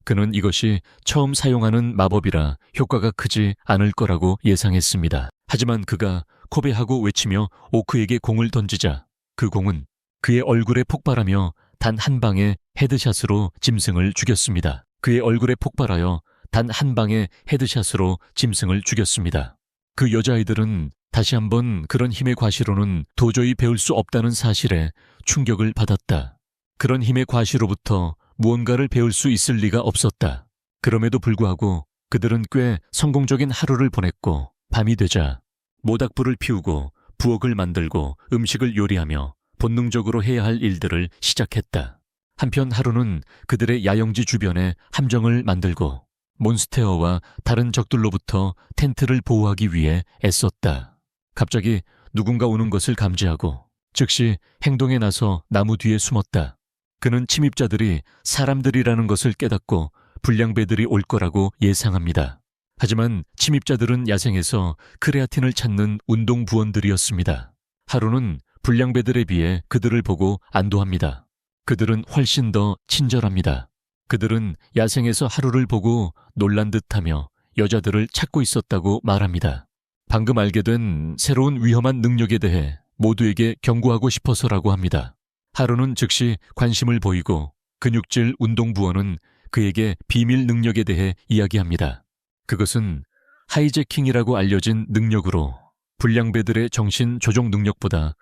그는 이것이 처음 사용하는 마법이라 효과가 크지 않을 거라고 예상했습니다. 하지만 그가 코베하고 외치며 오크에게 공을 던지자 그 공은 그의 얼굴에 폭발하며 단 한 방의 헤드샷으로 짐승을 죽였습니다. 그의 얼굴에 폭발하여 단 한 방의 헤드샷으로 짐승을 죽였습니다. 그 여자아이들은 다시 한번 그런 힘의 과시로는 도저히 배울 수 없다는 사실에 충격을 받았다. 그런 힘의 과시로부터 무언가를 배울 수 있을 리가 없었다. 그럼에도 불구하고 그들은 꽤 성공적인 하루를 보냈고 밤이 되자 모닥불을 피우고 부엌을 만들고 음식을 요리하며 본능적으로 해야 할 일들을 시작했다. 한편 하루는 그들의 야영지 주변에 함정을 만들고 몬스테어와 다른 적들로부터 텐트를 보호하기 위해 애썼다. 갑자기 누군가 오는 것을 감지하고 즉시 행동에 나서 나무 뒤에 숨었다. 그는 침입자들이 사람들이라는 것을 깨닫고 불량배들이 올 거라고 예상합니다. 하지만 침입자들은 야생에서 크레아틴을 찾는 운동부원들이었습니다. 하루는 불량배들에 비해 그들을 보고 안도합니다. 그들은 훨씬 더 친절합니다. 그들은 야생에서 하루를 보고 놀란 듯하며 여자들을 찾고 있었다고 말합니다. 방금 알게 된 새로운 위험한 능력에 대해 모두에게 경고하고 싶어서라고 합니다. 하루는 즉시 관심을 보이고 근육질 운동부원은 그에게 비밀 능력에 대해 이야기합니다. 그것은 하이제킹이라고 알려진 능력으로 불량배들의 정신 조종 능력보다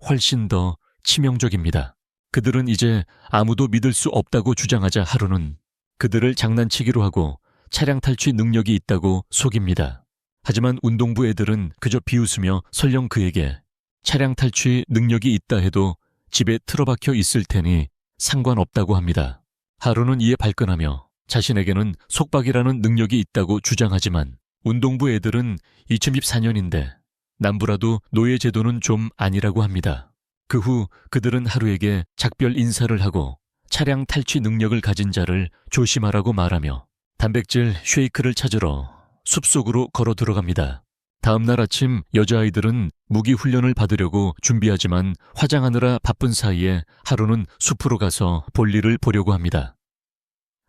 훨씬 더 치명적입니다. 그들은 이제 아무도 믿을 수 없다고 주장하자 하루는 그들을 장난치기로 하고 차량 탈취 능력이 있다고 속입니다. 하지만 운동부 애들은 그저 비웃으며 설령 그에게 차량 탈취 능력이 있다 해도 집에 틀어박혀 있을 테니 상관없다고 합니다. 하루는 이에 발끈하며 자신에게는 속박이라는 능력이 있다고 주장하지만 운동부 애들은 2014년인데 남부라도 노예 제도는 좀 아니라고 합니다. 그 후 그들은 하루에게 작별 인사를 하고 차량 탈취 능력을 가진 자를 조심하라고 말하며 단백질 쉐이크를 찾으러 숲속으로 걸어 들어갑니다. 다음 날 아침 여자아이들은 무기 훈련을 받으려고 준비하지만 화장하느라 바쁜 사이에 하루는 숲으로 가서 볼일을 보려고 합니다.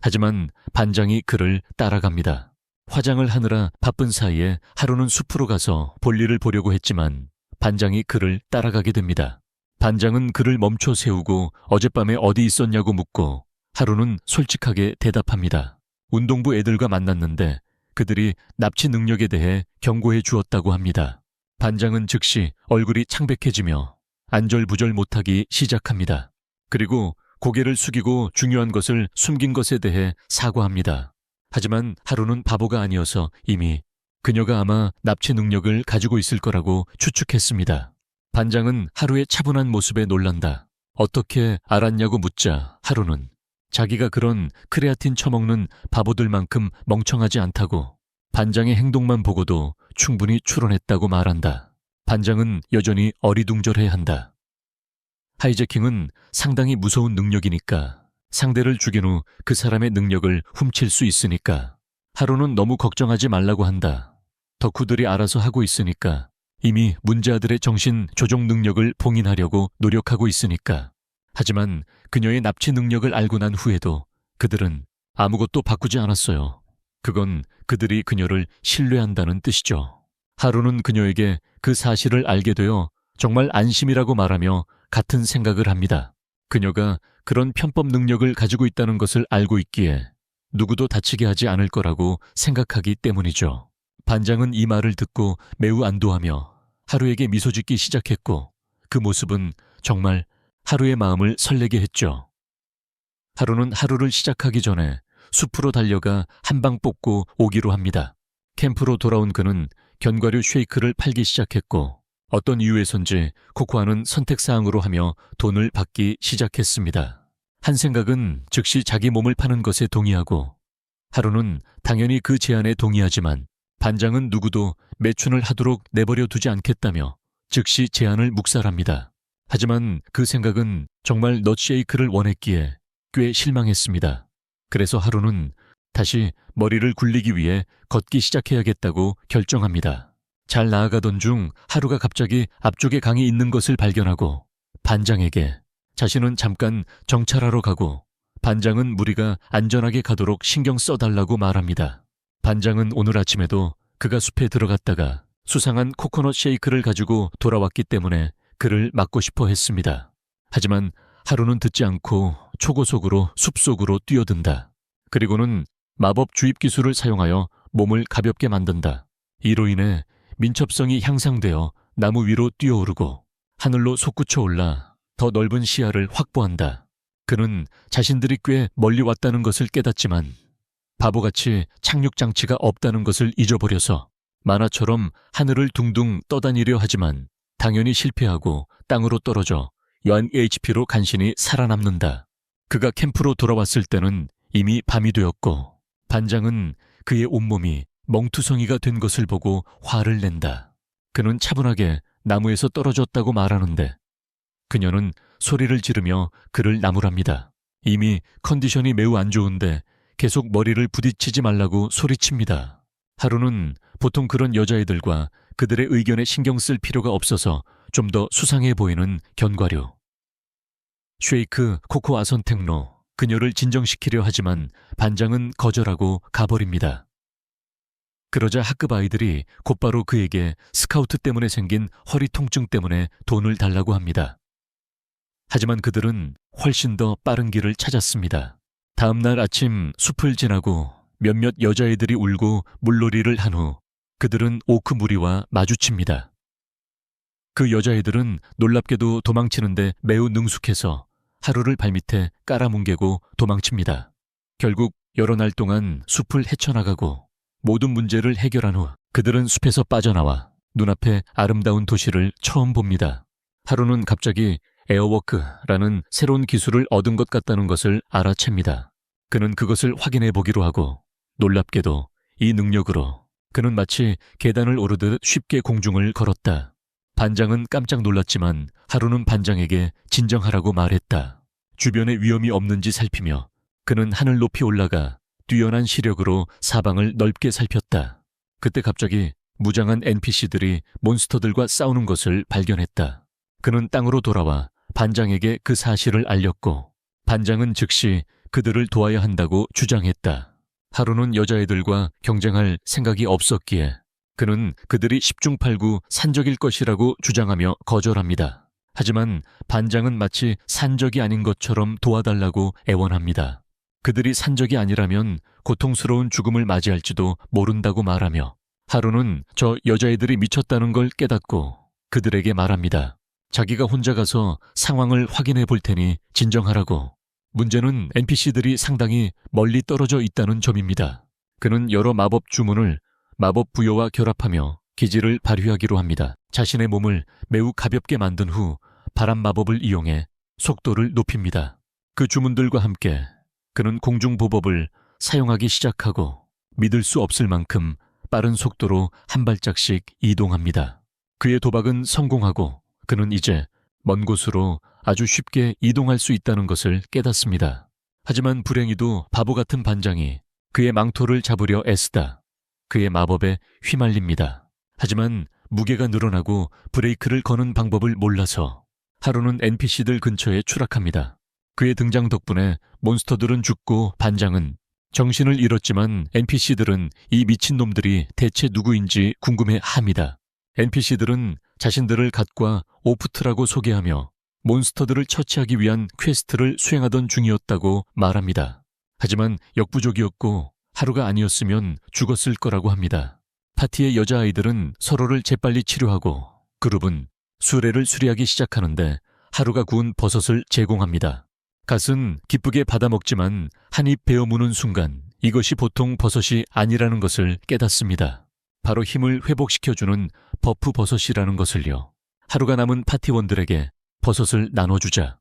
하지만 반장이 그를 따라갑니다. 화장을 하느라 바쁜 사이에 하루는 숲으로 가서 볼일을 보려고 했지만 반장이 그를 따라가게 됩니다. 반장은 그를 멈춰 세우고 어젯밤에 어디 있었냐고 묻고 하루는 솔직하게 대답합니다. 운동부 애들과 만났는데 그들이 납치 능력에 대해 경고해 주었다고 합니다. 반장은 즉시 얼굴이 창백해지며 안절부절 못하기 시작합니다. 그리고 고개를 숙이고 중요한 것을 숨긴 것에 대해 사과합니다. 하지만 하루는 바보가 아니어서 이미 그녀가 아마 납치 능력을 가지고 있을 거라고 추측했습니다. 반장은 하루의 차분한 모습에 놀란다. 어떻게 알았냐고 묻자 하루는 자기가 그런 크레아틴 처먹는 바보들만큼 멍청하지 않다고 반장의 행동만 보고도 충분히 추론했다고 말한다. 반장은 여전히 어리둥절해한다. 하이제킹은 상당히 무서운 능력이니까 상대를 죽인 후 그 사람의 능력을 훔칠 수 있으니까 하루는 너무 걱정하지 말라고 한다. 덕후들이 알아서 하고 있으니까 이미 문제아들의 정신 조종 능력을 봉인하려고 노력하고 있으니까. 하지만 그녀의 납치 능력을 알고 난 후에도 그들은 아무것도 바꾸지 않았어요. 그건 그들이 그녀를 신뢰한다는 뜻이죠. 하루는 그녀에게 그 사실을 알게 되어 정말 안심이라고 말하며 같은 생각을 합니다. 그녀가 그런 편법 능력을 가지고 있다는 것을 알고 있기에 누구도 다치게 하지 않을 거라고 생각하기 때문이죠. 반장은 이 말을 듣고 매우 안도하며 하루에게 미소 짓기 시작했고 그 모습은 정말 하루의 마음을 설레게 했죠. 하루는 하루를 시작하기 전에 숲으로 달려가 한 방 뽑고 오기로 합니다. 캠프로 돌아온 그는 견과류 쉐이크를 팔기 시작했고 어떤 이유에선지 코코아는 선택사항으로 하며 돈을 받기 시작했습니다. 한 생각은 즉시 자기 몸을 파는 것에 동의하고 하루는 당연히 그 제안에 동의하지만 반장은 누구도 매춘을 하도록 내버려 두지 않겠다며 즉시 제안을 묵살합니다. 하지만 그 생각은 정말 넛쉐이크를 원했기에 꽤 실망했습니다. 그래서 하루는 다시 머리를 굴리기 위해 걷기 시작해야겠다고 결정합니다. 잘 나아가던 중 하루가 갑자기 앞쪽에 강이 있는 것을 발견하고 반장에게 자신은 잠깐 정찰하러 가고 반장은 무리가 안전하게 가도록 신경 써달라고 말합니다. 반장은 오늘 아침에도 그가 숲에 들어갔다가 수상한 코코넛 쉐이크를 가지고 돌아왔기 때문에 그를 막고 싶어 했습니다. 하지만 하루는 듣지 않고 초고속으로 숲속으로 뛰어든다. 그리고는 마법 주입 기술을 사용하여 몸을 가볍게 만든다. 이로 인해 민첩성이 향상되어 나무 위로 뛰어오르고 하늘로 솟구쳐 올라 더 넓은 시야를 확보한다. 그는 자신들이 꽤 멀리 왔다는 것을 깨닫지만 바보같이 착륙장치가 없다는 것을 잊어버려서 만화처럼 하늘을 둥둥 떠다니려 하지만 당연히 실패하고 땅으로 떨어져 연 HP로 간신히 살아남는다. 그가 캠프로 돌아왔을 때는 이미 밤이 되었고 반장은 그의 온몸이 멍투성이가 된 것을 보고 화를 낸다. 그는 차분하게 나무에서 떨어졌다고 말하는데 그녀는 소리를 지르며 그를 나무랍니다. 이미 컨디션이 매우 안 좋은데 계속 머리를 부딪히지 말라고 소리칩니다. 하루는 보통 그런 여자애들과 그들의 의견에 신경 쓸 필요가 없어서 좀 더 수상해 보이는 견과류. 쉐이크 코코아 선택로 그녀를 진정시키려 하지만 반장은 거절하고 가버립니다. 그러자 학급 아이들이 곧바로 그에게 스카우트 때문에 생긴 허리 통증 때문에 돈을 달라고 합니다. 하지만 그들은 훨씬 더 빠른 길을 찾았습니다. 다음 날 아침 숲을 지나고 몇몇 여자애들이 울고 물놀이를 한 후 그들은 오크 무리와 마주칩니다. 그 여자애들은 놀랍게도 도망치는데 매우 능숙해서 하루를 발밑에 깔아뭉개고 도망칩니다. 결국 여러 날 동안 숲을 헤쳐나가고 모든 문제를 해결한 후 그들은 숲에서 빠져나와 눈앞에 아름다운 도시를 처음 봅니다. 하루는 갑자기 에어워크라는 새로운 기술을 얻은 것 같다는 것을 알아챕니다. 그는 그것을 확인해 보기로 하고 놀랍게도 이 능력으로 그는 마치 계단을 오르듯 쉽게 공중을 걸었다. 반장은 깜짝 놀랐지만 하루는 반장에게 진정하라고 말했다. 주변에 위험이 없는지 살피며 그는 하늘 높이 올라가 뛰어난 시력으로 사방을 넓게 살폈다. 그때 갑자기 무장한 NPC들이 몬스터들과 싸우는 것을 발견했다. 그는 땅으로 돌아와 반장에게 그 사실을 알렸고 반장은 즉시 그들을 도와야 한다고 주장했다. 하루는 여자애들과 경쟁할 생각이 없었기에 그는 그들이 10중 8구 산적일 것이라고 주장하며 거절합니다. 하지만 반장은 마치 산적이 아닌 것처럼 도와달라고 애원합니다. 그들이 산적이 아니라면 고통스러운 죽음을 맞이할지도 모른다고 말하며 하루는 저 여자애들이 미쳤다는 걸 깨닫고 그들에게 말합니다. 자기가 혼자 가서 상황을 확인해 볼 테니 진정하라고. 문제는 NPC들이 상당히 멀리 떨어져 있다는 점입니다. 그는 여러 마법 주문을 마법 부여와 결합하며 기지를 발휘하기로 합니다. 자신의 몸을 매우 가볍게 만든 후 바람 마법을 이용해 속도를 높입니다. 그 주문들과 함께 그는 공중보법을 사용하기 시작하고 믿을 수 없을 만큼 빠른 속도로 한 발짝씩 이동합니다. 그의 도박은 성공하고 그는 이제 먼 곳으로 아주 쉽게 이동할 수 있다는 것을 깨닫습니다. 하지만 불행히도 바보 같은 반장이 그의 망토를 잡으려 애쓰다 그의 마법에 휘말립니다. 하지만 무게가 늘어나고 브레이크를 거는 방법을 몰라서 하루는 NPC들 근처에 추락합니다. 그의 등장 덕분에 몬스터들은 죽고 반장은 정신을 잃었지만 NPC들은 이 미친놈들이 대체 누구인지 궁금해합니다. NPC들은 자신들을 갓과 오프트라고 소개하며 몬스터들을 처치하기 위한 퀘스트를 수행하던 중이었다고 말합니다. 하지만 역부족이었고 하루가 아니었으면 죽었을 거라고 합니다. 파티의 여자아이들은 서로를 재빨리 치료하고 그룹은 수레를 수리하기 시작하는데 하루가 구운 버섯을 제공합니다. 갓은 기쁘게 받아먹지만 한 입 베어 무는 순간 이것이 보통 버섯이 아니라는 것을 깨닫습니다. 바로 힘을 회복시켜주는 버프 버섯이라는 것을요. 하루가 남은 파티원들에게 버섯을 나눠주자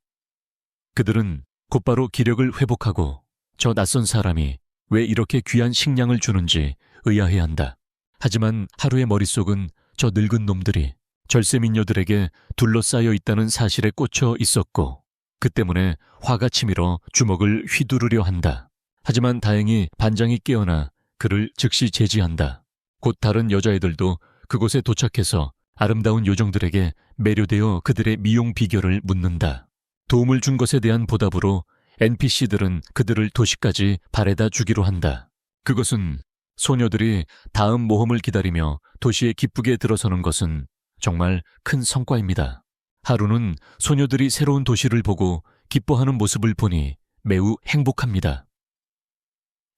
그들은 곧바로 기력을 회복하고 저 낯선 사람이 왜 이렇게 귀한 식량을 주는지 의아해한다. 하지만 하루의 머릿속은 저 늙은 놈들이 절세미녀들에게 둘러싸여 있다는 사실에 꽂혀 있었고 그 때문에 화가 치밀어 주먹을 휘두르려 한다. 하지만 다행히 반장이 깨어나 그를 즉시 제지한다. 곧 다른 여자애들도 그곳에 도착해서 아름다운 요정들에게 매료되어 그들의 미용 비결을 묻는다. 도움을 준 것에 대한 보답으로 NPC들은 그들을 도시까지 바래다 주기로 한다. 그것은 소녀들이 다음 모험을 기다리며 도시에 기쁘게 들어서는 것은 정말 큰 성과입니다. 하루는 소녀들이 새로운 도시를 보고 기뻐하는 모습을 보니 매우 행복합니다.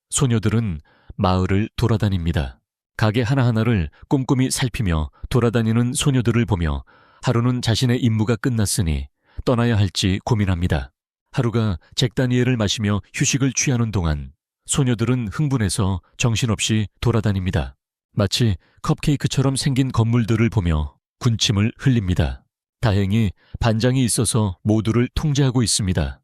소녀들은 마을을 돌아다닙니다. 가게 하나하나를 꼼꼼히 살피며 돌아다니는 소녀들을 보며 하루는 자신의 임무가 끝났으니 떠나야 할지 고민합니다. 하루가 잭다니엘을 마시며 휴식을 취하는 동안 소녀들은 흥분해서 정신없이 돌아다닙니다. 마치 컵케이크처럼 생긴 건물들을 보며 군침을 흘립니다. 다행히 반장이 있어서 모두를 통제하고 있습니다.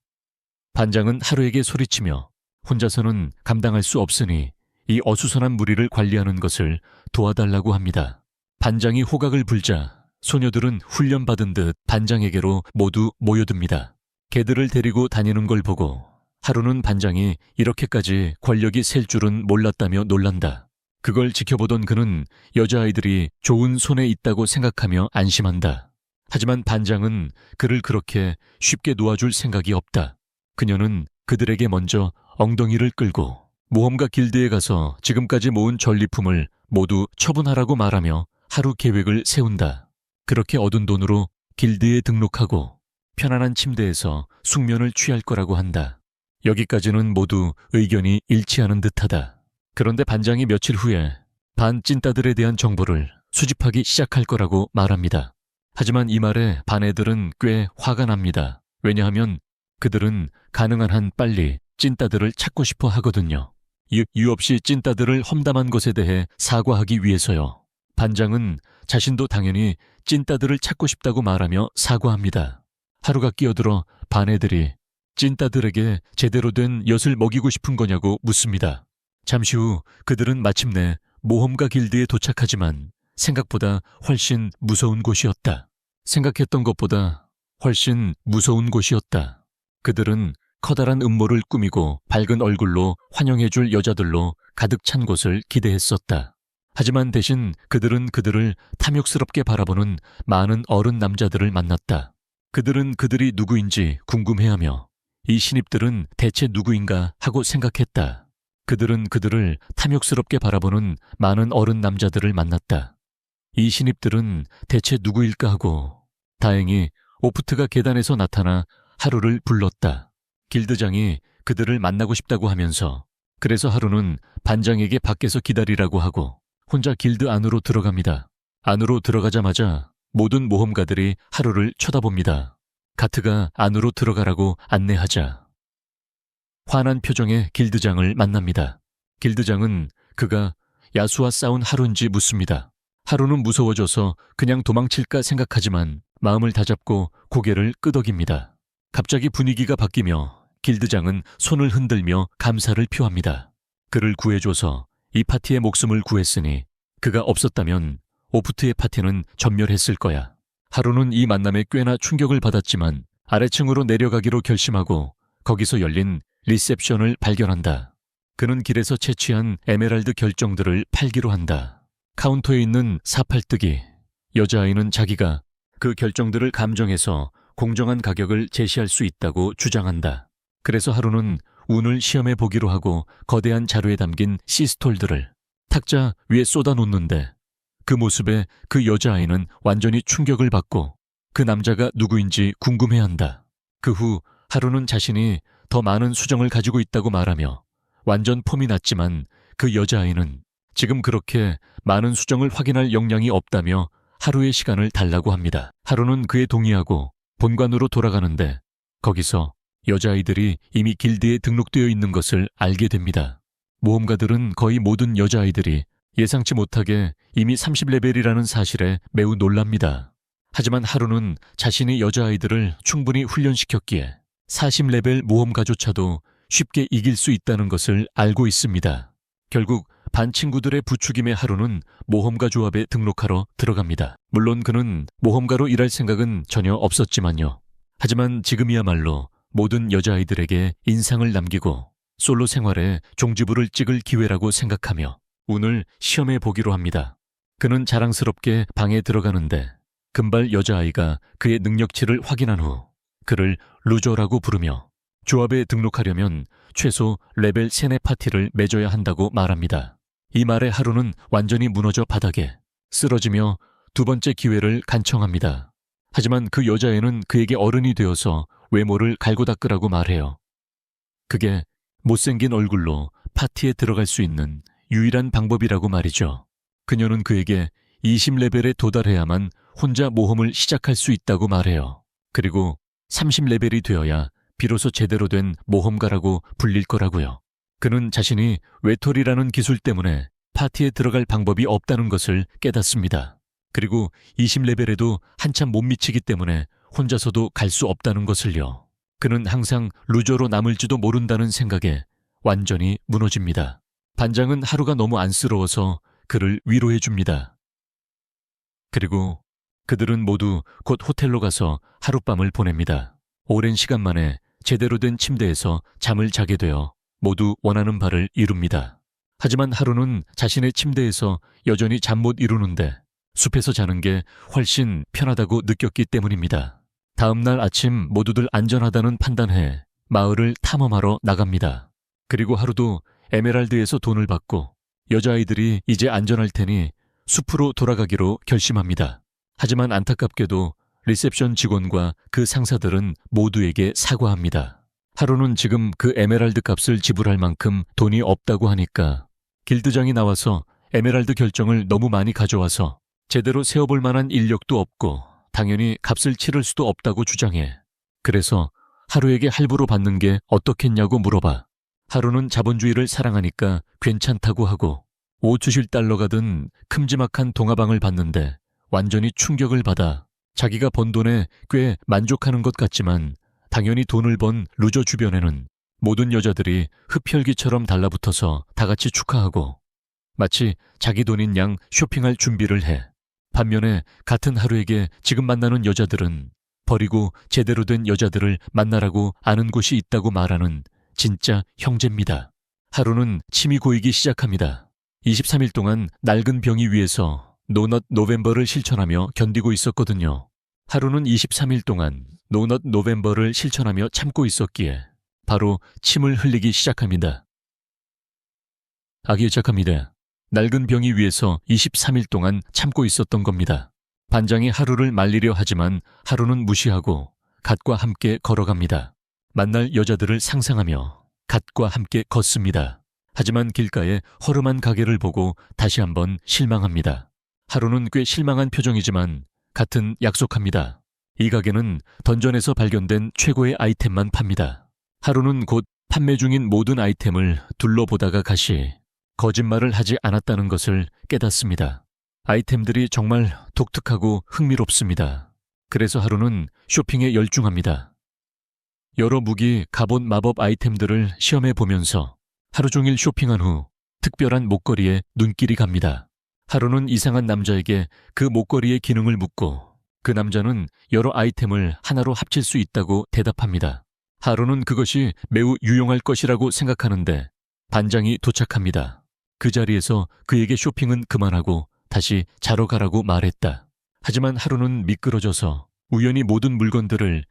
반장은 하루에게 소리치며 혼자서는 감당할 수 없으니 이 어수선한 무리를 관리하는 것을 도와달라고 합니다. 반장이 호각을 불자 소녀들은 훈련받은 듯 반장에게로 모두 모여듭니다. 개들을 데리고 다니는 걸 보고 하루는 반장이 이렇게까지 권력이 셀 줄은 몰랐다며 놀란다. 그걸 지켜보던 그는 여자아이들이 좋은 손에 있다고 생각하며 안심한다. 하지만 반장은 그를 그렇게 쉽게 놓아줄 생각이 없다. 그녀는 그들에게 먼저 엉덩이를 끌고 모험가 길드에 가서 지금까지 모은 전리품을 모두 처분하라고 말하며 하루 계획을 세운다. 그렇게 얻은 돈으로 길드에 등록하고 편안한 침대에서 숙면을 취할 거라고 한다. 여기까지는 모두 의견이 일치하는 듯하다. 그런데 반장이 며칠 후에 반 찐따들에 대한 정보를 수집하기 시작할 거라고 말합니다. 하지만 이 말에 반 애들은 꽤 화가 납니다. 왜냐하면 그들은 가능한 한 빨리 찐따들을 찾고 싶어 하거든요. 이유 없이 찐따들을 험담한 것에 대해 사과하기 위해서요. 반장은 자신도 당연히 찐따들을 찾고 싶다고 말하며 사과합니다. 하루가 끼어들어 반 애들이 찐따들에게 제대로 된 엿을 먹이고 싶은 거냐고 묻습니다. 잠시 후 그들은 마침내 모험가 길드에 도착하지만 생각보다 훨씬 무서운 곳이었다. 생각했던 것보다 훨씬 무서운 곳이었다. 그들은 커다란 음모를 꾸미고 밝은 얼굴로 환영해줄 여자들로 가득 찬 곳을 기대했었다. 하지만 대신 그들은 그들을 탐욕스럽게 바라보는 많은 어른 남자들을 만났다. 그들은 그들이 누구인지 궁금해하며 이 신입들은 대체 누구인가 하고 생각했다. 그들은 그들을 탐욕스럽게 바라보는 많은 어른 남자들을 만났다. 이 신입들은 대체 누구일까 하고 다행히 오프트가 계단에서 나타나 하루를 불렀다. 길드장이 그들을 만나고 싶다고 하면서 그래서 하루는 반장에게 밖에서 기다리라고 하고 혼자 길드 안으로 들어갑니다. 안으로 들어가자마자 모든 모험가들이 하루를 쳐다봅니다. 가트가 안으로 들어가라고 안내하자 화난 표정의 길드장을 만납니다. 길드장은 그가 야수와 싸운 하루인지 묻습니다. 하루는 무서워져서 그냥 도망칠까 생각하지만 마음을 다잡고 고개를 끄덕입니다. 갑자기 분위기가 바뀌며 길드장은 손을 흔들며 감사를 표합니다. 그를 구해줘서 이 파티의 목숨을 구했으니 그가 없었다면 오프트의 파티는 전멸했을 거야. 하루는 이 만남에 꽤나 충격을 받았지만 아래층으로 내려가기로 결심하고 거기서 열린 리셉션을 발견한다. 그는 길에서 채취한 에메랄드 결정들을 팔기로 한다. 카운터에 있는 사팔뜨기, 여자아이는 자기가 그 결정들을 감정해서 공정한 가격을 제시할 수 있다고 주장한다. 그래서 하루는 운을 시험해 보기로 하고 거대한 자루에 담긴 시스톨들을 탁자 위에 쏟아놓는데 그 모습에 그 여자아이는 완전히 충격을 받고 그 남자가 누구인지 궁금해한다. 그 후 하루는 자신이 더 많은 수정을 가지고 있다고 말하며 완전 폼이 났지만 그 여자아이는 지금 그렇게 많은 수정을 확인할 역량이 없다며 하루의 시간을 달라고 합니다. 하루는 그에 동의하고 본관으로 돌아가는데 거기서 여자아이들이 이미 길드에 등록되어 있는 것을 알게 됩니다. 모험가들은 거의 모든 여자아이들이 예상치 못하게 이미 30레벨이라는 사실에 매우 놀랍니다. 하지만 하루는 자신이 여자아이들을 충분히 훈련시켰기에 40레벨 모험가조차도 쉽게 이길 수 있다는 것을 알고 있습니다. 결국 반 친구들의 부추김에 하루는 모험가 조합에 등록하러 들어갑니다. 물론 그는 모험가로 일할 생각은 전혀 없었지만요. 하지만 지금이야말로 모든 여자아이들에게 인상을 남기고 솔로 생활에 종지부를 찍을 기회라고 생각하며 운을 시험해 보기로 합니다. 그는 자랑스럽게 방에 들어가는데 금발 여자아이가 그의 능력치를 확인한 후 그를 루저라고 부르며 조합에 등록하려면 최소 레벨 3, 4파티를 맺어야 한다고 말합니다. 이 말에 하루는 완전히 무너져 바닥에 쓰러지며 두 번째 기회를 간청합니다. 하지만 그 여자애는 그에게 어른이 되어서 외모를 갈고 닦으라고 말해요. 그게 못생긴 얼굴로 파티에 들어갈 수 있는 유일한 방법이라고 말이죠. 그녀는 그에게 20레벨에 도달해야만 혼자 모험을 시작할 수 있다고 말해요. 그리고 30레벨이 되어야 비로소 제대로 된 모험가라고 불릴 거라고요. 그는 자신이 외톨이라는 기술 때문에 파티에 들어갈 방법이 없다는 것을 깨닫습니다. 그리고 20레벨에도 한참 못 미치기 때문에 혼자서도 갈 수 없다는 것을요. 그는 항상 루저로 남을지도 모른다는 생각에 완전히 무너집니다. 반장은 하루가 너무 안쓰러워서 그를 위로해 줍니다. 그리고 그들은 모두 곧 호텔로 가서 하룻밤을 보냅니다. 오랜 시간 만에 제대로 된 침대에서 잠을 자게 되어 모두 원하는 바를 이룹니다. 하지만 하루는 자신의 침대에서 여전히 잠 못 이루는데 숲에서 자는 게 훨씬 편하다고 느꼈기 때문입니다. 다음 날 아침 모두들 안전하다는 판단해 마을을 탐험하러 나갑니다. 그리고 하루도 에메랄드에서 돈을 받고 여자아이들이 이제 안전할 테니 숲으로 돌아가기로 결심합니다. 하지만 안타깝게도 리셉션 직원과 그 상사들은 모두에게 사과합니다. 하루는 지금 그 에메랄드 값을 지불할 만큼 돈이 없다고 하니까 길드장이 나와서 에메랄드 결정을 너무 많이 가져와서 제대로 세어볼 만한 인력도 없고 당연히 값을 치를 수도 없다고 주장해. 그래서 하루에게 할부로 받는 게 어떻겠냐고 물어봐. 하루는 자본주의를 사랑하니까 괜찮다고 하고 5주실 달러가 든 큼지막한 동화방을 봤는데 완전히 충격을 받아 자기가 번 돈에 꽤 만족하는 것 같지만 당연히 돈을 번 루저 주변에는 모든 여자들이 흡혈귀처럼 달라붙어서 다 같이 축하하고 마치 자기 돈인 양 쇼핑할 준비를 해. 반면에 같은 하루에게 지금 만나는 여자들은 버리고 제대로 된 여자들을 만나라고 아는 곳이 있다고 말하는 진짜 형제입니다. 하루는 침이 고이기 시작합니다. 23일 동안 낡은 병이 위에서 노넛 노벰버를 실천하며 견디고 있었거든요. 하루는 23일 동안 노넛 노벰버를 실천하며 참고 있었기에 바로 침을 흘리기 시작합니다. 아기 시작합니다. 낡은 병이 위에서 23일 동안 참고 있었던 겁니다. 반장이 하루를 말리려 하지만 하루는 무시하고 갓과 함께 걸어갑니다. 만날 여자들을 상상하며 갓과 함께 걷습니다. 하지만 길가에 허름한 가게를 보고 다시 한번 실망합니다. 하루는 꽤 실망한 표정이지만 갓은 약속합니다. 이 가게는 던전에서 발견된 최고의 아이템만 팝니다. 하루는 곧 판매 중인 모든 아이템을 둘러보다가 가시 거짓말을 하지 않았다는 것을 깨닫습니다. 아이템들이 정말 독특하고 흥미롭습니다. 그래서 하루는 쇼핑에 열중합니다. 여러 무기, 갑옷, 마법 아이템들을 시험해 보면서 하루 종일 쇼핑한 후 특별한 목걸이에 눈길이 갑니다. 하루는 이상한 남자에게 그 목걸이의 기능을 묻고 그 남자는 여러 아이템을 하나로 합칠 수 있다고 대답합니다. 하루는 그것이 매우 유용할 것이라고 생각하는데 반장이 도착합니다. 그 자리에서 그에게 쇼핑은 그만하고 다시 자러 가라고 말했다. 하지만 하루는 미끄러져서 우연히 모든 물건들을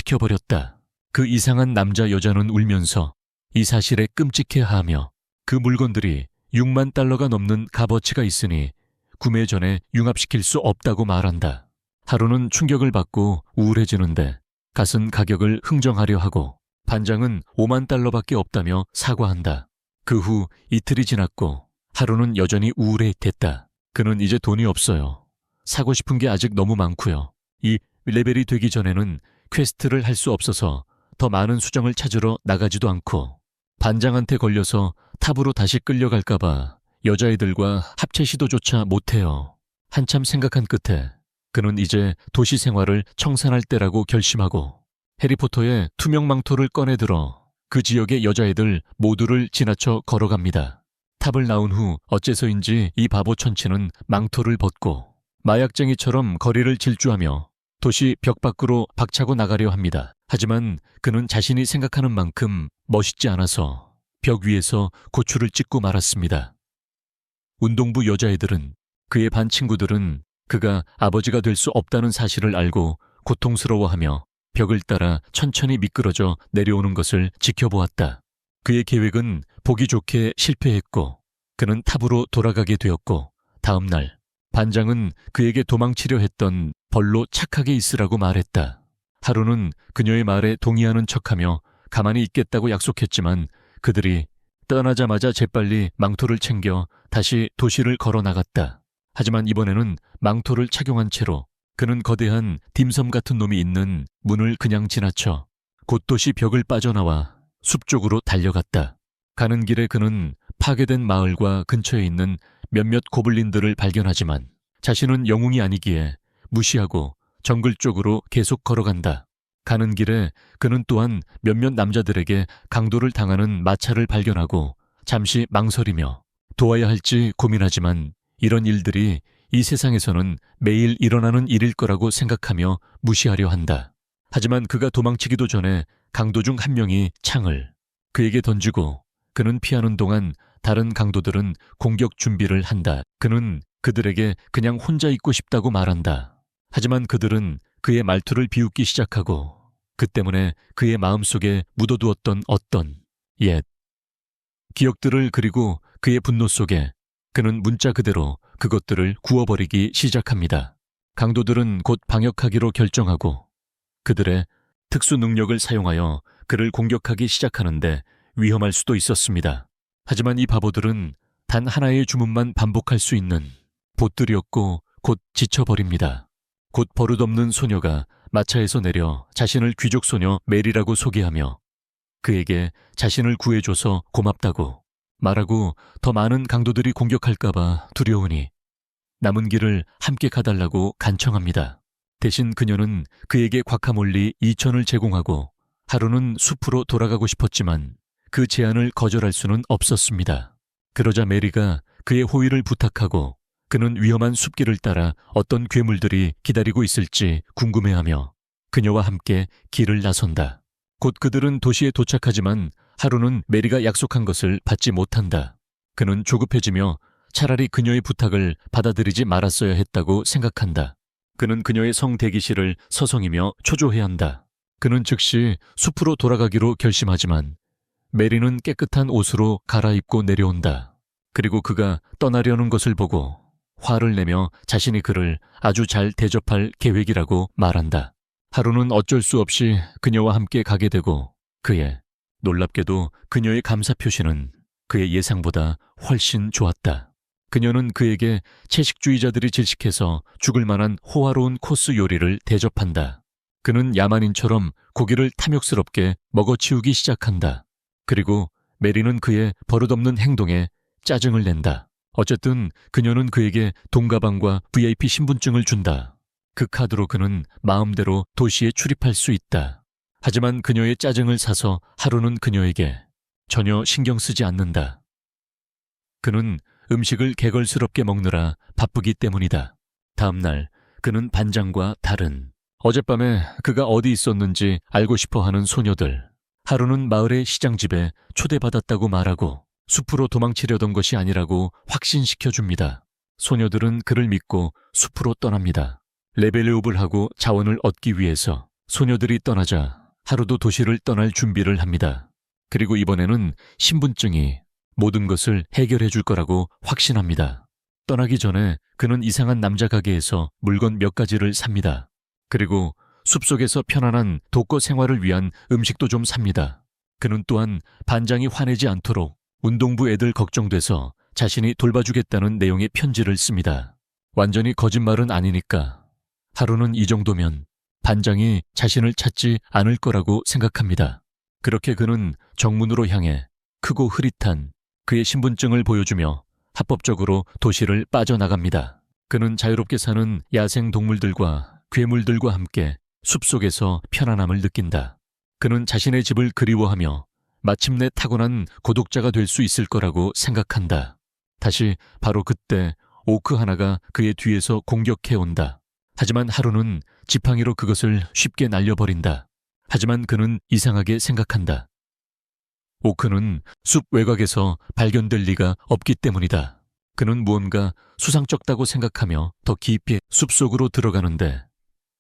융합시켜버렸다. 그 이상한 남자 여자는 울면서 이 사실에 끔찍해하며 그 물건들이 6만 달러가 넘는 값어치가 있으니 구매 전에 융합시킬 수 없다고 말한다. 하루는 충격을 받고 우울해지는데 갓은 가격을 흥정하려 하고 반장은 5만 달러밖에 없다며 사과한다. 그 후 이틀이 지났고 하루는 여전히 우울해했다. 그는 이제 돈이 없어요. 사고 싶은 게 아직 너무 많고요. 이 레벨이 되기 전에는 퀘스트를 할 수 없어서 더 많은 수정을 찾으러 나가지도 않고 반장한테 걸려서 탑으로 다시 끌려갈까봐 여자애들과 합체 시도조차 못해요. 한참 생각한 끝에 그는 이제 도시 생활을 청산할 때라고 결심하고 해리포터의 투명 망토를 꺼내들어 그 지역의 여자애들 모두를 지나쳐 걸어갑니다. 탑을 나온 후 어째서인지 이 바보 천치는 망토를 벗고 마약쟁이처럼 거리를 질주하며 도시 벽 밖으로 박차고 나가려 합니다. 하지만 그는 자신이 생각하는 만큼 멋있지 않아서 벽 위에서 고추를 찍고 말았습니다. 운동부 여자애들은 그의 반 친구들은 그가 아버지가 될 수 없다는 사실을 알고 고통스러워하며 벽을 따라 천천히 미끄러져 내려오는 것을 지켜보았다. 그의 계획은 보기 좋게 실패했고 그는 탑으로 돌아가게 되었고 다음 날 반장은 그에게 도망치려 했던 벌로 착하게 있으라고 말했다. 하루는 그녀의 말에 동의하는 척하며 가만히 있겠다고 약속했지만 그들이 떠나자마자 재빨리 망토를 챙겨 다시 도시를 걸어 나갔다. 하지만 이번에는 망토를 착용한 채로 그는 거대한 딤섬 같은 놈이 있는 문을 그냥 지나쳐 곧 도시 벽을 빠져나와 숲 쪽으로 달려갔다. 가는 길에 그는 파괴된 마을과 근처에 있는 몇몇 고블린들을 발견하지만 자신은 영웅이 아니기에 무시하고 정글 쪽으로 계속 걸어간다. 가는 길에 그는 또한 몇몇 남자들에게 강도를 당하는 마차를 발견하고 잠시 망설이며 도와야 할지 고민하지만 이런 일들이 이 세상에서는 매일 일어나는 일일 거라고 생각하며 무시하려 한다. 하지만 그가 도망치기도 전에 강도 중 한 명이 창을 그에게 던지고 그는 피하는 동안 다른 강도들은 공격 준비를 한다. 그는 그들에게 그냥 혼자 있고 싶다고 말한다. 하지만 그들은 그의 말투를 비웃기 시작하고 그 때문에 그의 마음속에 묻어두었던 어떤 옛 기억들을 그리고 그의 분노 속에 그는 문자 그대로 그것들을 구워버리기 시작합니다. 강도들은 곧 방역하기로 결정하고 그들의 특수 능력을 사용하여 그를 공격하기 시작하는데 위험할 수도 있었습니다. 하지만 이 바보들은 단 하나의 주문만 반복할 수 있는 보들이었고 곧 지쳐버립니다. 곧 버릇없는 소녀가 마차에서 내려 자신을 귀족 소녀 메리라고 소개하며 그에게 자신을 구해줘서 고맙다고 말하고 더 많은 강도들이 공격할까봐 두려우니 남은 길을 함께 가달라고 간청합니다. 대신 그녀는 그에게 과카몰리 2,000을 제공하고 하루는 숲으로 돌아가고 싶었지만 그 제안을 거절할 수는 없었습니다. 그러자 메리가 그의 호의를 부탁하고 그는 위험한 숲길을 따라 어떤 괴물들이 기다리고 있을지 궁금해하며 그녀와 함께 길을 나선다. 곧 그들은 도시에 도착하지만 하루는 메리가 약속한 것을 받지 못한다. 그는 조급해지며 차라리 그녀의 부탁을 받아들이지 말았어야 했다고 생각한다. 그는 그녀의 성 대기실을 서성이며 초조해야 한다. 그는 즉시 숲으로 돌아가기로 결심하지만 메리는 깨끗한 옷으로 갈아입고 내려온다. 그리고 그가 떠나려는 것을 보고 화를 내며 자신이 그를 아주 잘 대접할 계획이라고 말한다. 하루는 어쩔 수 없이 그녀와 함께 가게 되고 놀랍게도 그녀의 감사 표시는 그의 예상보다 훨씬 좋았다. 그녀는 그에게 채식주의자들이 질식해서 죽을 만한 호화로운 코스 요리를 대접한다. 그는 야만인처럼 고기를 탐욕스럽게 먹어치우기 시작한다. 그리고 메리는 그의 버릇없는 행동에 짜증을 낸다. 어쨌든 그녀는 그에게 돈가방과 VIP 신분증을 준다. 그 카드로 그는 마음대로 도시에 출입할 수 있다. 하지만 그녀의 짜증을 사서 하루는 그녀에게 전혀 신경 쓰지 않는다. 그는 음식을 개걸스럽게 먹느라 바쁘기 때문이다. 다음 날 그는 반장과 다른 어젯밤에 그가 어디 있었는지 알고 싶어하는 소녀들, 하루는 마을의 시장집에 초대받았다고 말하고 숲으로 도망치려던 것이 아니라고 확신시켜줍니다. 소녀들은 그를 믿고 숲으로 떠납니다. 레벨업을 하고 자원을 얻기 위해서 소녀들이 떠나자 하루도 도시를 떠날 준비를 합니다. 그리고 이번에는 신분증이 모든 것을 해결해 줄 거라고 확신합니다. 떠나기 전에 그는 이상한 남자 가게에서 물건 몇 가지를 삽니다. 그리고 숲속에서 편안한 독거 생활을 위한 음식도 좀 삽니다. 그는 또한 반장이 화내지 않도록 운동부 애들 걱정돼서 자신이 돌봐주겠다는 내용의 편지를 씁니다. 완전히 거짓말은 아니니까 하루는 이 정도면 반장이 자신을 찾지 않을 거라고 생각합니다. 그렇게 그는 정문으로 향해 크고 흐릿한 그의 신분증을 보여주며 합법적으로 도시를 빠져나갑니다. 그는 자유롭게 사는 야생 동물들과 괴물들과 함께 숲속에서 편안함을 느낀다. 그는 자신의 집을 그리워하며 마침내 타고난 고독자가 될 수 있을 거라고 생각한다. 다시 바로 그때 오크 하나가 그의 뒤에서 공격해 온다. 하지만 하루는 지팡이로 그것을 쉽게 날려버린다. 하지만 그는 이상하게 생각한다. 오크는 숲 외곽에서 발견될 리가 없기 때문이다. 그는 무언가 수상쩍다고 생각하며 더 깊이 숲속으로 들어가는데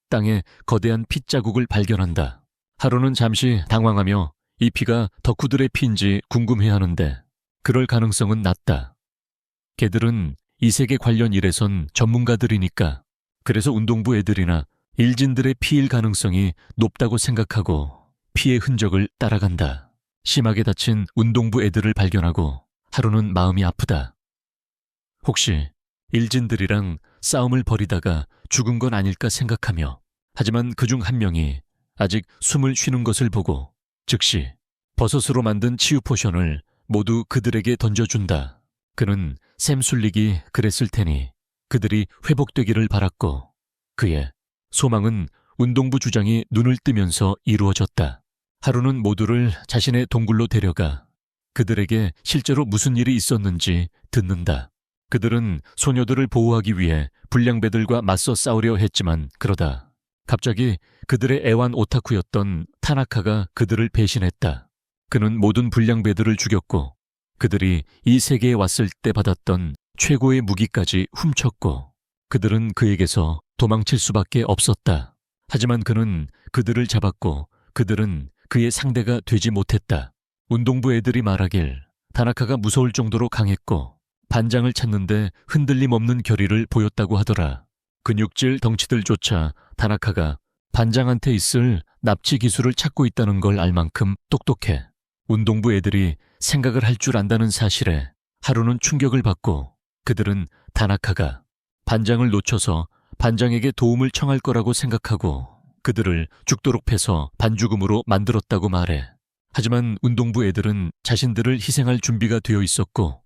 땅에 거대한 핏자국을 발견한다. 하루는 잠시 당황하며 이 피가 덕후들의 피인지 궁금해하는데 그럴 가능성은 낮다. 걔들은 이 세계 관련 일에선 전문가들이니까 그래서 운동부 애들이나 일진들의 피일 가능성이 높다고 생각하고 피의 흔적을 따라간다. 심하게 다친 운동부 애들을 발견하고 하루는 마음이 아프다. 혹시 일진들이랑 싸움을 벌이다가 죽은 건 아닐까 생각하며 하지만 그중 한 명이 아직 숨을 쉬는 것을 보고 즉시 버섯으로 만든 치유 포션을 모두 그들에게 던져준다. 그는 샘술릭이 그랬을 테니 그들이 회복되기를 바랐고 그의 소망은 운동부 주장이 눈을 뜨면서 이루어졌다. 하루는 모두를 자신의 동굴로 데려가 그들에게 실제로 무슨 일이 있었는지 듣는다. 그들은 소녀들을 보호하기 위해 불량배들과 맞서 싸우려 했지만 그러다 갑자기 그들의 애완 오타쿠였던 타나카가 그들을 배신했다. 그는 모든 불량배들을 죽였고 그들이 이 세계에 왔을 때 받았던 최고의 무기까지 훔쳤고 그들은 그에게서 도망칠 수밖에 없었다. 하지만 그는 그들을 잡았고 그들은 그의 상대가 되지 못했다. 운동부 애들이 말하길 타나카가 무서울 정도로 강했고 반장을 찾는데 흔들림 없는 결의를 보였다고 하더라. 근육질 덩치들조차 타나카가 반장한테 있을 납치 기술을 찾고 있다는 걸 알 만큼 똑똑해. 운동부 애들이 생각을 할 줄 안다는 사실에 하루는 충격을 받고 그들은 타나카가 반장을 놓쳐서 반장에게 도움을 청할 거라고 생각하고 그들을 죽도록 패서 반죽음으로 만들었다고 말해. 하지만 운동부 애들은 자신들을 희생할 준비가 되어 있었고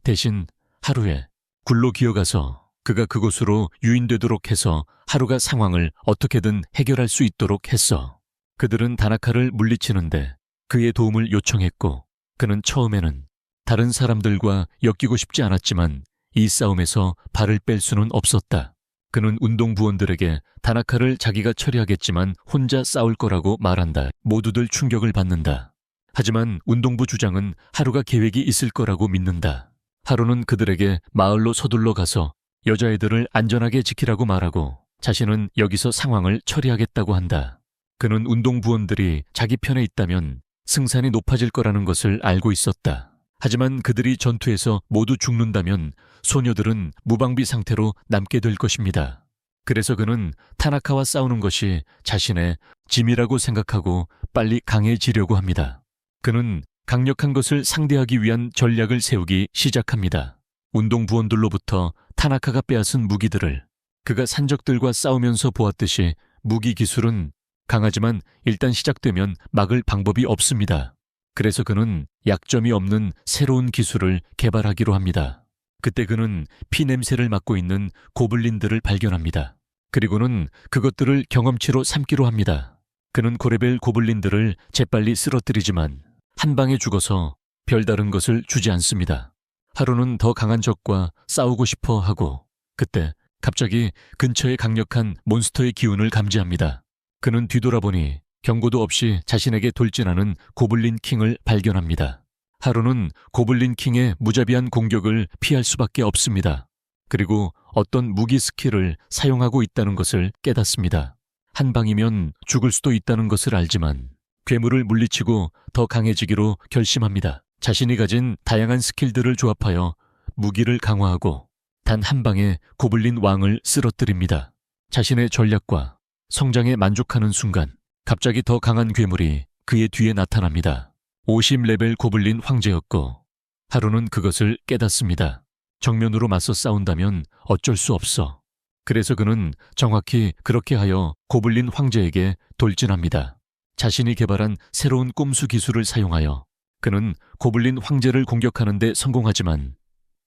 대신 하루에 굴로 기어가서 그가 그곳으로 유인되도록 해서 하루가 상황을 어떻게든 해결할 수 있도록 했어. 그들은 다나카를 물리치는데 그의 도움을 요청했고 그는 처음에는 다른 사람들과 엮이고 싶지 않았지만 이 싸움에서 발을 뺄 수는 없었다. 그는 운동부원들에게 다나카를 자기가 처리하겠지만 혼자 싸울 거라고 말한다. 모두들 충격을 받는다. 하지만 운동부 주장은 하루가 계획이 있을 거라고 믿는다. 하루는 그들에게 마을로 서둘러 가서 여자애들을 안전하게 지키라고 말하고 자신은 여기서 상황을 처리하겠다고 한다. 그는 운동부원들이 자기 편에 있다면 승산이 높아질 거라는 것을 알고 있었다. 하지만 그들이 전투에서 모두 죽는다면 소녀들은 무방비 상태로 남게 될 것입니다. 그래서 그는 타나카와 싸우는 것이 자신의 짐이라고 생각하고 빨리 강해지려고 합니다. 그는 강력한 것을 상대하기 위한 전략을 세우기 시작합니다. 운동부원들로부터 타나카가 빼앗은 무기들을 그가 산적들과 싸우면서 보았듯이 무기 기술은 강하지만 일단 시작되면 막을 방법이 없습니다. 그래서 그는 약점이 없는 새로운 기술을 개발하기로 합니다. 그때 그는 피 냄새를 맡고 있는 고블린들을 발견합니다. 그리고는 그것들을 경험치로 삼기로 합니다. 그는 고레벨 고블린들을 재빨리 쓰러뜨리지만 한 방에 죽어서 별다른 것을 주지 않습니다. 하루는 더 강한 적과 싸우고 싶어 하고 그때 갑자기 근처에 강력한 몬스터의 기운을 감지합니다. 그는 뒤돌아보니 경고도 없이 자신에게 돌진하는 고블린 킹을 발견합니다. 하루는 고블린 킹의 무자비한 공격을 피할 수밖에 없습니다. 그리고 어떤 무기 스킬을 사용하고 있다는 것을 깨닫습니다. 한 방이면 죽을 수도 있다는 것을 알지만 괴물을 물리치고 더 강해지기로 결심합니다. 자신이 가진 다양한 스킬들을 조합하여 무기를 강화하고 단 한 방에 고블린 왕을 쓰러뜨립니다. 자신의 전략과 성장에 만족하는 순간 갑자기 더 강한 괴물이 그의 뒤에 나타납니다. 50레벨 고블린 황제였고 하루는 그것을 깨닫습니다. 정면으로 맞서 싸운다면 어쩔 수 없어. 그래서 그는 정확히 그렇게 하여 고블린 황제에게 돌진합니다. 자신이 개발한 새로운 꼼수 기술을 사용하여 그는 고블린 황제를 공격하는 데 성공하지만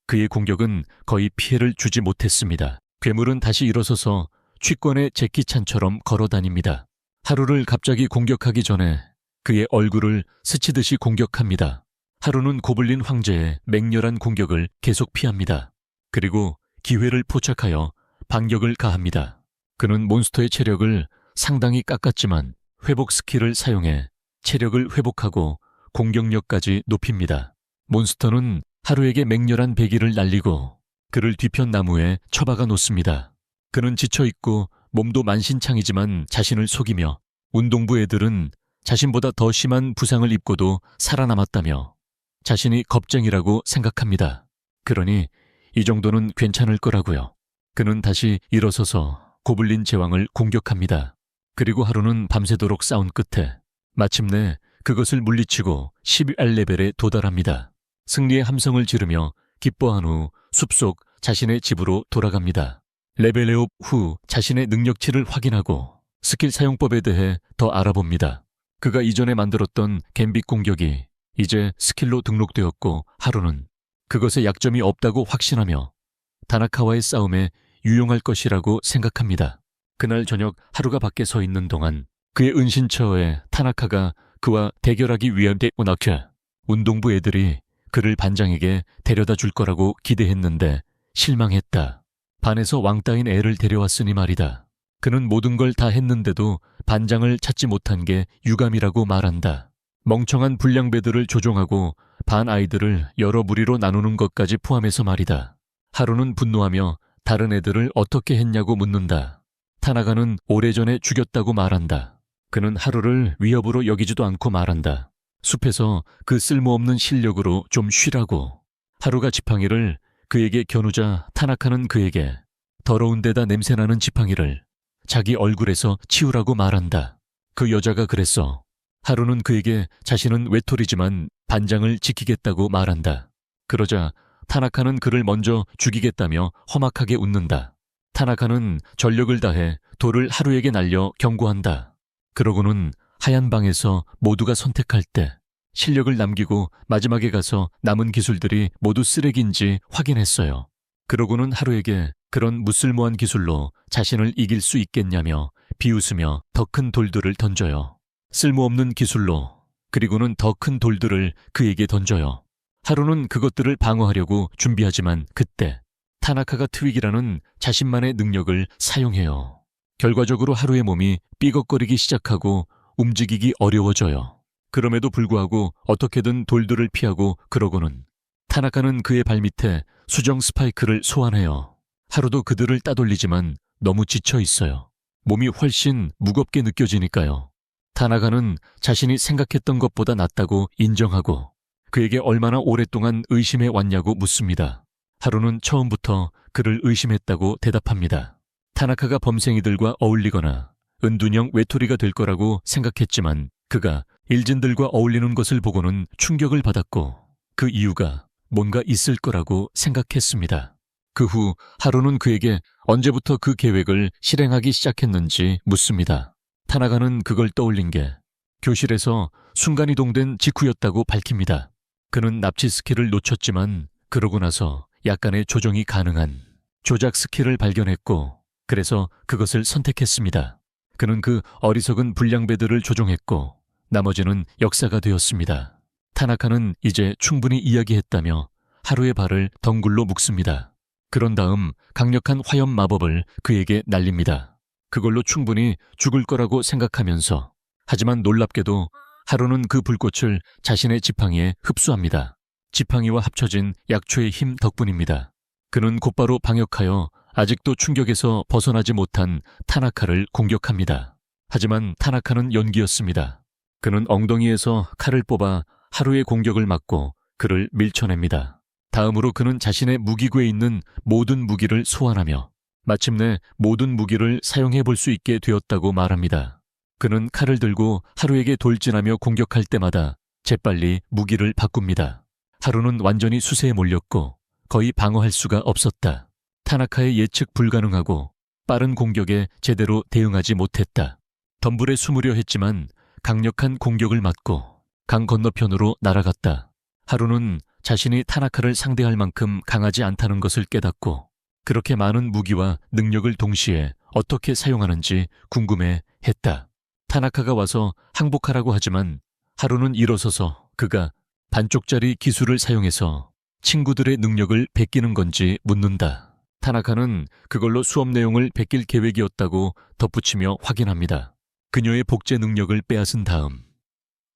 그의 공격은 거의 피해를 주지 못했습니다. 괴물은 다시 일어서서 취권의 제키찬처럼 걸어다닙니다. 하루를 갑자기 공격하기 전에 그의 얼굴을 스치듯이 공격합니다. 하루는 고블린 황제의 맹렬한 공격을 계속 피합니다. 그리고 기회를 포착하여 반격을 가합니다. 그는 몬스터의 체력을 상당히 깎았지만 회복 스킬을 사용해 체력을 회복하고 공격력까지 높입니다. 몬스터는 하루에게 맹렬한 배기를 날리고 그를 뒤편 나무에 처박아 놓습니다. 그는 지쳐있고 몸도 만신창이지만 자신을 속이며 운동부 애들은 자신보다 더 심한 부상을 입고도 살아남았다며 자신이 겁쟁이라고 생각합니다. 그러니 이 정도는 괜찮을 거라고요. 그는 다시 일어서서 고블린 제왕을 공격합니다. 그리고 하루는 밤새도록 싸운 끝에 마침내 그것을 물리치고 11레벨에 도달합니다. 승리의 함성을 지르며 기뻐한 후 숲속 자신의 집으로 돌아갑니다. 레벨업 후 자신의 능력치를 확인하고 스킬 사용법에 대해 더 알아봅니다. 그가 이전에 만들었던 갬빗 공격이 이제 스킬로 등록되었고 하루는 그것에 약점이 없다고 확신하며 다나카와의 싸움에 유용할 것이라고 생각합니다. 그날 저녁 하루가 밖에 서 있는 동안 그의 은신처에 타나카가 그와 대결하기 위한 데오나케 운동부 애들이 그를 반장에게 데려다 줄 거라고 기대했는데 실망했다. 반에서 왕따인 애를 데려왔으니 말이다. 그는 모든 걸 다 했는데도 반장을 찾지 못한 게 유감이라고 말한다. 멍청한 불량배들을 조종하고 반 아이들을 여러 무리로 나누는 것까지 포함해서 말이다. 하루는 분노하며 다른 애들을 어떻게 했냐고 묻는다. 타나가는 오래전에 죽였다고 말한다. 그는 하루를 위협으로 여기지도 않고 말한다. 숲에서 그 쓸모없는 실력으로 좀 쉬라고. 하루가 지팡이를 그에게 겨누자 타나카는 그에게 더러운 데다 냄새나는 지팡이를 자기 얼굴에서 치우라고 말한다. 그 여자가 그랬어. 하루는 그에게 자신은 외톨이지만 반장을 지키겠다고 말한다. 그러자 타나카는 그를 먼저 죽이겠다며 험악하게 웃는다. 타나카는 전력을 다해 돌을 하루에게 날려 경고한다. 그러고는 하얀 방에서 모두가 선택할 때 실력을 남기고 마지막에 가서 남은 기술들이 모두 쓰레기인지 확인했어요. 그러고는 하루에게 그런 무쓸모한 기술로 자신을 이길 수 있겠냐며 비웃으며 더 큰 돌들을 던져요. 쓸모없는 기술로. 그리고는 더 큰 돌들을 그에게 던져요. 하루는 그것들을 방어하려고 준비하지만 그때 타나카가 트윅이라는 자신만의 능력을 사용해요. 결과적으로 하루의 몸이 삐걱거리기 시작하고 움직이기 어려워져요. 그럼에도 불구하고 어떻게든 돌들을 피하고 그러고는 타나카는 그의 발밑에 수정 스파이크를 소환해요. 하루도 그들을 따돌리지만 너무 지쳐 있어요. 몸이 훨씬 무겁게 느껴지니까요. 타나카는 자신이 생각했던 것보다 낫다고 인정하고 그에게 얼마나 오랫동안 의심해 왔냐고 묻습니다. 하루는 처음부터 그를 의심했다고 대답합니다. 타나카가 범생이들과 어울리거나 은둔형 외톨이가 될 거라고 생각했지만 그가 일진들과 어울리는 것을 보고는 충격을 받았고 그 이유가 뭔가 있을 거라고 생각했습니다. 그 후 하루는 그에게 언제부터 그 계획을 실행하기 시작했는지 묻습니다. 타나카는 그걸 떠올린 게 교실에서 순간이동된 직후였다고 밝힙니다. 그는 납치 스킬을 놓쳤지만 그러고 나서 약간의 조정이 가능한 조작 스킬을 발견했고 그래서 그것을 선택했습니다. 그는 그 어리석은 불량배들을 조종했고 나머지는 역사가 되었습니다. 타나카는 이제 충분히 이야기했다며 하루의 발을 덩굴로 묶습니다. 그런 다음 강력한 화염 마법을 그에게 날립니다. 그걸로 충분히 죽을 거라고 생각하면서 하지만 놀랍게도 하루는 그 불꽃을 자신의 지팡이에 흡수합니다. 지팡이와 합쳐진 약초의 힘 덕분입니다. 그는 곧바로 방역하여 아직도 충격에서 벗어나지 못한 타나카를 공격합니다. 하지만 타나카는 연기였습니다. 그는 엉덩이에서 칼을 뽑아 하루의 공격을 막고 그를 밀쳐냅니다. 다음으로 그는 자신의 무기고에 있는 모든 무기를 소환하며 마침내 모든 무기를 사용해 볼 수 있게 되었다고 말합니다. 그는 칼을 들고 하루에게 돌진하며 공격할 때마다 재빨리 무기를 바꿉니다. 하루는 완전히 수세에 몰렸고 거의 방어할 수가 없었다. 타나카의 예측 불가능하고 빠른 공격에 제대로 대응하지 못했다. 덤불에 숨으려 했지만 강력한 공격을 맞고 강 건너편으로 날아갔다. 하루는 자신이 타나카를 상대할 만큼 강하지 않다는 것을 깨닫고 그렇게 많은 무기와 능력을 동시에 어떻게 사용하는지 궁금해했다. 타나카가 와서 항복하라고 하지만 하루는 일어서서 그가 반쪽짜리 기술을 사용해서 친구들의 능력을 베끼는 건지 묻는다. 타나카는 그걸로 수업 내용을 베낄 계획이었다고 덧붙이며 확인합니다. 그녀의 복제 능력을 빼앗은 다음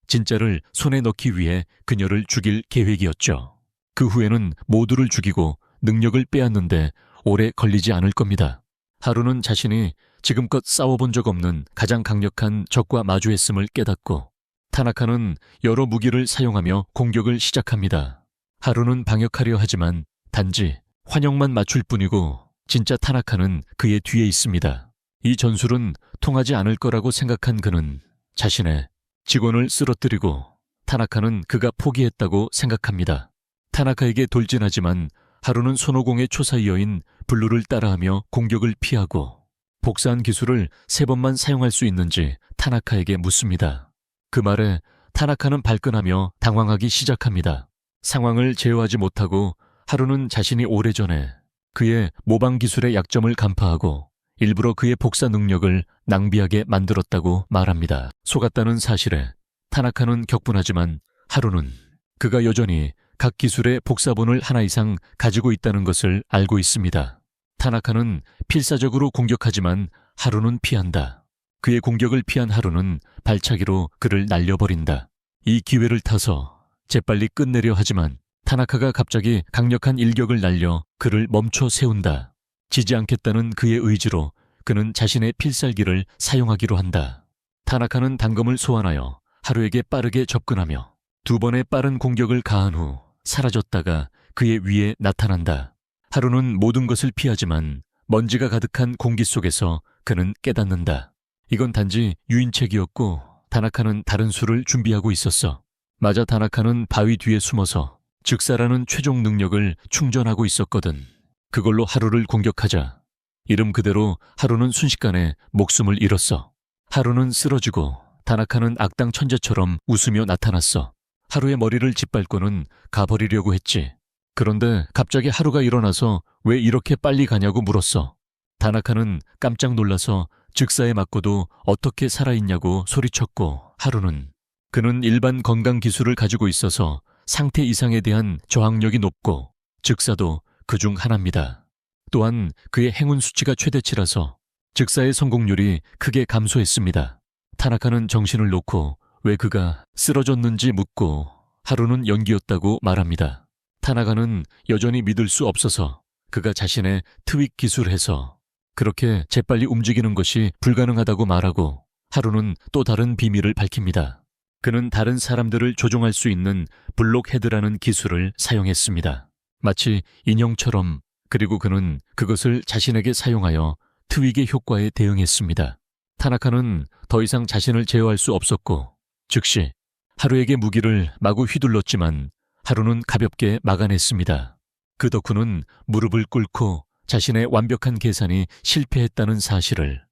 진짜를 손에 넣기 위해 그녀를 죽일 계획이었죠. 그 후에는 모두를 죽이고 능력을 빼앗는데 오래 걸리지 않을 겁니다. 하루는 자신이 지금껏 싸워본 적 없는 가장 강력한 적과 마주했음을 깨닫고 타나카는 여러 무기를 사용하며 공격을 시작합니다. 하루는 방역하려 하지만 단지 환영만 맞출 뿐이고 진짜 타나카는 그의 뒤에 있습니다. 이 전술은 통하지 않을 거라고 생각한 그는 자신의 직원을 쓰러뜨리고 타나카는 그가 포기했다고 생각합니다. 타나카에게 돌진하지만 하루는 손오공의 초사이어인 블루를 따라하며 공격을 피하고 복사한 기술을 3번만 사용할 수 있는지 타나카에게 묻습니다. 그 말에 타나카는 발끈하며 당황하기 시작합니다. 상황을 제어하지 못하고 하루는 자신이 오래전에 그의 모방 기술의 약점을 간파하고 일부러 그의 복사 능력을 낭비하게 만들었다고 말합니다. 속았다는 사실에 타나카는 격분하지만 하루는 그가 여전히 각 기술의 복사본을 하나 이상 가지고 있다는 것을 알고 있습니다. 타나카는 필사적으로 공격하지만 하루는 피한다. 그의 공격을 피한 하루는 발차기로 그를 날려버린다. 이 기회를 타서 재빨리 끝내려 하지만 타나카가 갑자기 강력한 일격을 날려 그를 멈춰 세운다. 지지 않겠다는 그의 의지로 그는 자신의 필살기를 사용하기로 한다. 타나카는 단검을 소환하여 하루에게 빠르게 접근하며 2번의 빠른 공격을 가한 후 사라졌다가 그의 위에 나타난다. 하루는 모든 것을 피하지만 먼지가 가득한 공기 속에서 그는 깨닫는다. 이건 단지 유인책이었고 타나카는 다른 수를 준비하고 있었어. 맞아, 타나카는 바위 뒤에 숨어서 즉사라는 최종 능력을 충전하고 있었거든. 그걸로 하루를 공격하자 이름 그대로 하루는 순식간에 목숨을 잃었어. 하루는 쓰러지고 타나카는 악당 천재처럼 웃으며 나타났어. 하루의 머리를 짓밟고는 가버리려고 했지. 그런데 갑자기 하루가 일어나서 왜 이렇게 빨리 가냐고 물었어. 타나카는 깜짝 놀라서 즉사에 맞고도 어떻게 살아있냐고 소리쳤고 하루는 그는 일반 건강 기술을 가지고 있어서 상태 이상에 대한 저항력이 높고 즉사도 그중 하나입니다. 또한 그의 행운 수치가 최대치라서 즉사의 성공률이 크게 감소했습니다. 타나카는 정신을 놓고 왜 그가 쓰러졌는지 묻고 하루는 연기였다고 말합니다. 타나카는 여전히 믿을 수 없어서 그가 자신의 트윅 기술해서 그렇게 재빨리 움직이는 것이 불가능하다고 말하고 하루는 또 다른 비밀을 밝힙니다. 그는 다른 사람들을 조종할 수 있는 블록헤드라는 기술을 사용했습니다. 마치 인형처럼. 그리고 그는 그것을 자신에게 사용하여 트윅의 효과에 대응했습니다. 타나카는 더 이상 자신을 제어할 수 없었고 즉시 하루에게 무기를 마구 휘둘렀지만 하루는 가볍게 막아냈습니다. 그 덕후는 무릎을 꿇고 자신의 완벽한 계산이 실패했다는 사실을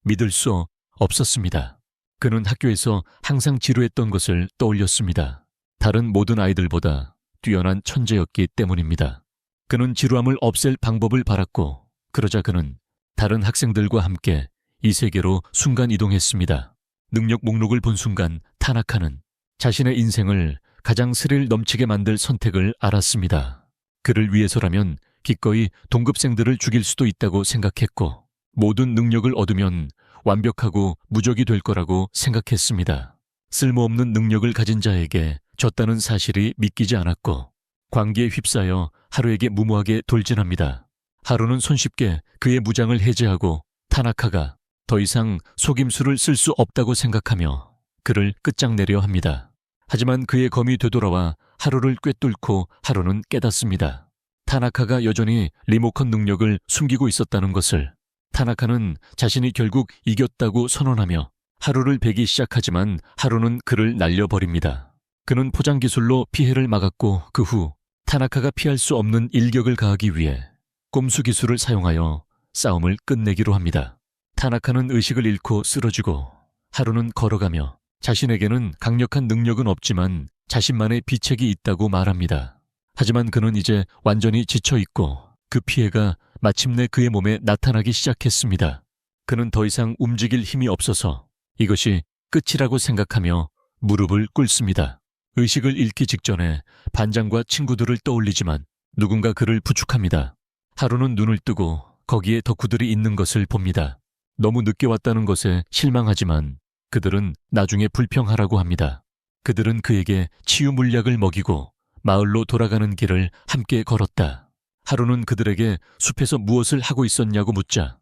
믿을 수 없었습니다. 그는 학교에서 항상 지루했던 것을 떠올렸습니다. 다른 모든 아이들보다 뛰어난 천재였기 때문입니다. 그는 지루함을 없앨 방법을 바랐고 그러자 그는 다른 학생들과 함께 이 세계로 순간 이동했습니다. 능력 목록을 본 순간 타나카는 자신의 인생을 가장 스릴 넘치게 만들 선택을 알았습니다. 그를 위해서라면 기꺼이 동급생들을 죽일 수도 있다고 생각했고 모든 능력을 얻으면 완벽하고 무적이 될 거라고 생각했습니다. 쓸모없는 능력을 가진 자에게 졌다는 사실이 믿기지 않았고 광기에 휩싸여 하루에게 무모하게 돌진합니다. 하루는 손쉽게 그의 무장을 해제하고 타나카가 더 이상 속임수를 쓸 수 없다고 생각하며 그를 끝장내려 합니다. 하지만 그의 검이 되돌아와 하루를 꿰뚫고 하루는 깨닫습니다. 타나카가 여전히 리모컨 능력을 숨기고 있었다는 것을. 타나카는 자신이 결국 이겼다고 선언하며 하루를 베기 시작하지만 하루는 그를 날려버립니다. 그는 포장기술로 피해를 막았고 그 후 타나카가 피할 수 없는 일격을 가하기 위해 꼼수 기술을 사용하여 싸움을 끝내기로 합니다. 타나카는 의식을 잃고 쓰러지고 하루는 걸어가며 자신에게는 강력한 능력은 없지만 자신만의 비책이 있다고 말합니다. 하지만 그는 이제 완전히 지쳐있고 그 피해가 마침내 그의 몸에 나타나기 시작했습니다. 그는 더 이상 움직일 힘이 없어서 이것이 끝이라고 생각하며 무릎을 꿇습니다. 의식을 잃기 직전에 반장과 친구들을 떠올리지만 누군가 그를 부축합니다. 하루는 눈을 뜨고 거기에 덕후들이 있는 것을 봅니다. 너무 늦게 왔다는 것에 실망하지만 그들은 나중에 불평하라고 합니다. 그들은 그에게 치유 물약을 먹이고 마을로 돌아가는 길을 함께 걸었다. 하루는 그들에게 숲에서 무엇을 하고 있었냐고 묻자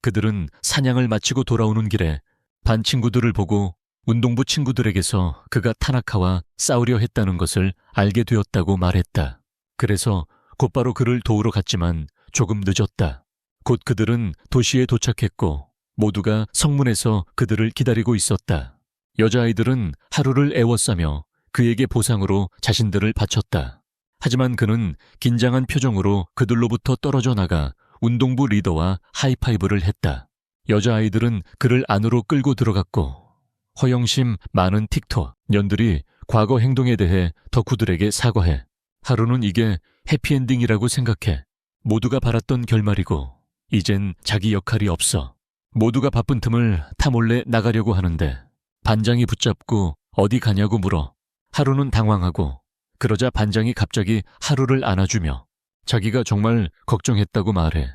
그들은 사냥을 마치고 돌아오는 길에 반 친구들을 보고 운동부 친구들에게서 그가 타나카와 싸우려 했다는 것을 알게 되었다고 말했다. 그래서 곧바로 그를 도우러 갔지만 조금 늦었다. 곧 그들은 도시에 도착했고 모두가 성문에서 그들을 기다리고 있었다. 여자아이들은 하루를 애워싸며 그에게 보상으로 자신들을 바쳤다. 하지만 그는 긴장한 표정으로 그들로부터 떨어져 나가 운동부 리더와 하이파이브를 했다. 여자아이들은 그를 안으로 끌고 들어갔고 허영심 많은 틱톡 년들이 과거 행동에 대해 덕후들에게 사과해. 하루는 이게 해피엔딩이라고 생각해. 모두가 바랐던 결말이고 이젠 자기 역할이 없어. 모두가 바쁜 틈을 타몰래 나가려고 하는데 반장이 붙잡고 어디 가냐고 물어. 하루는 당황하고 그러자 반장이 갑자기 하루를 안아주며 자기가 정말 걱정했다고 말해.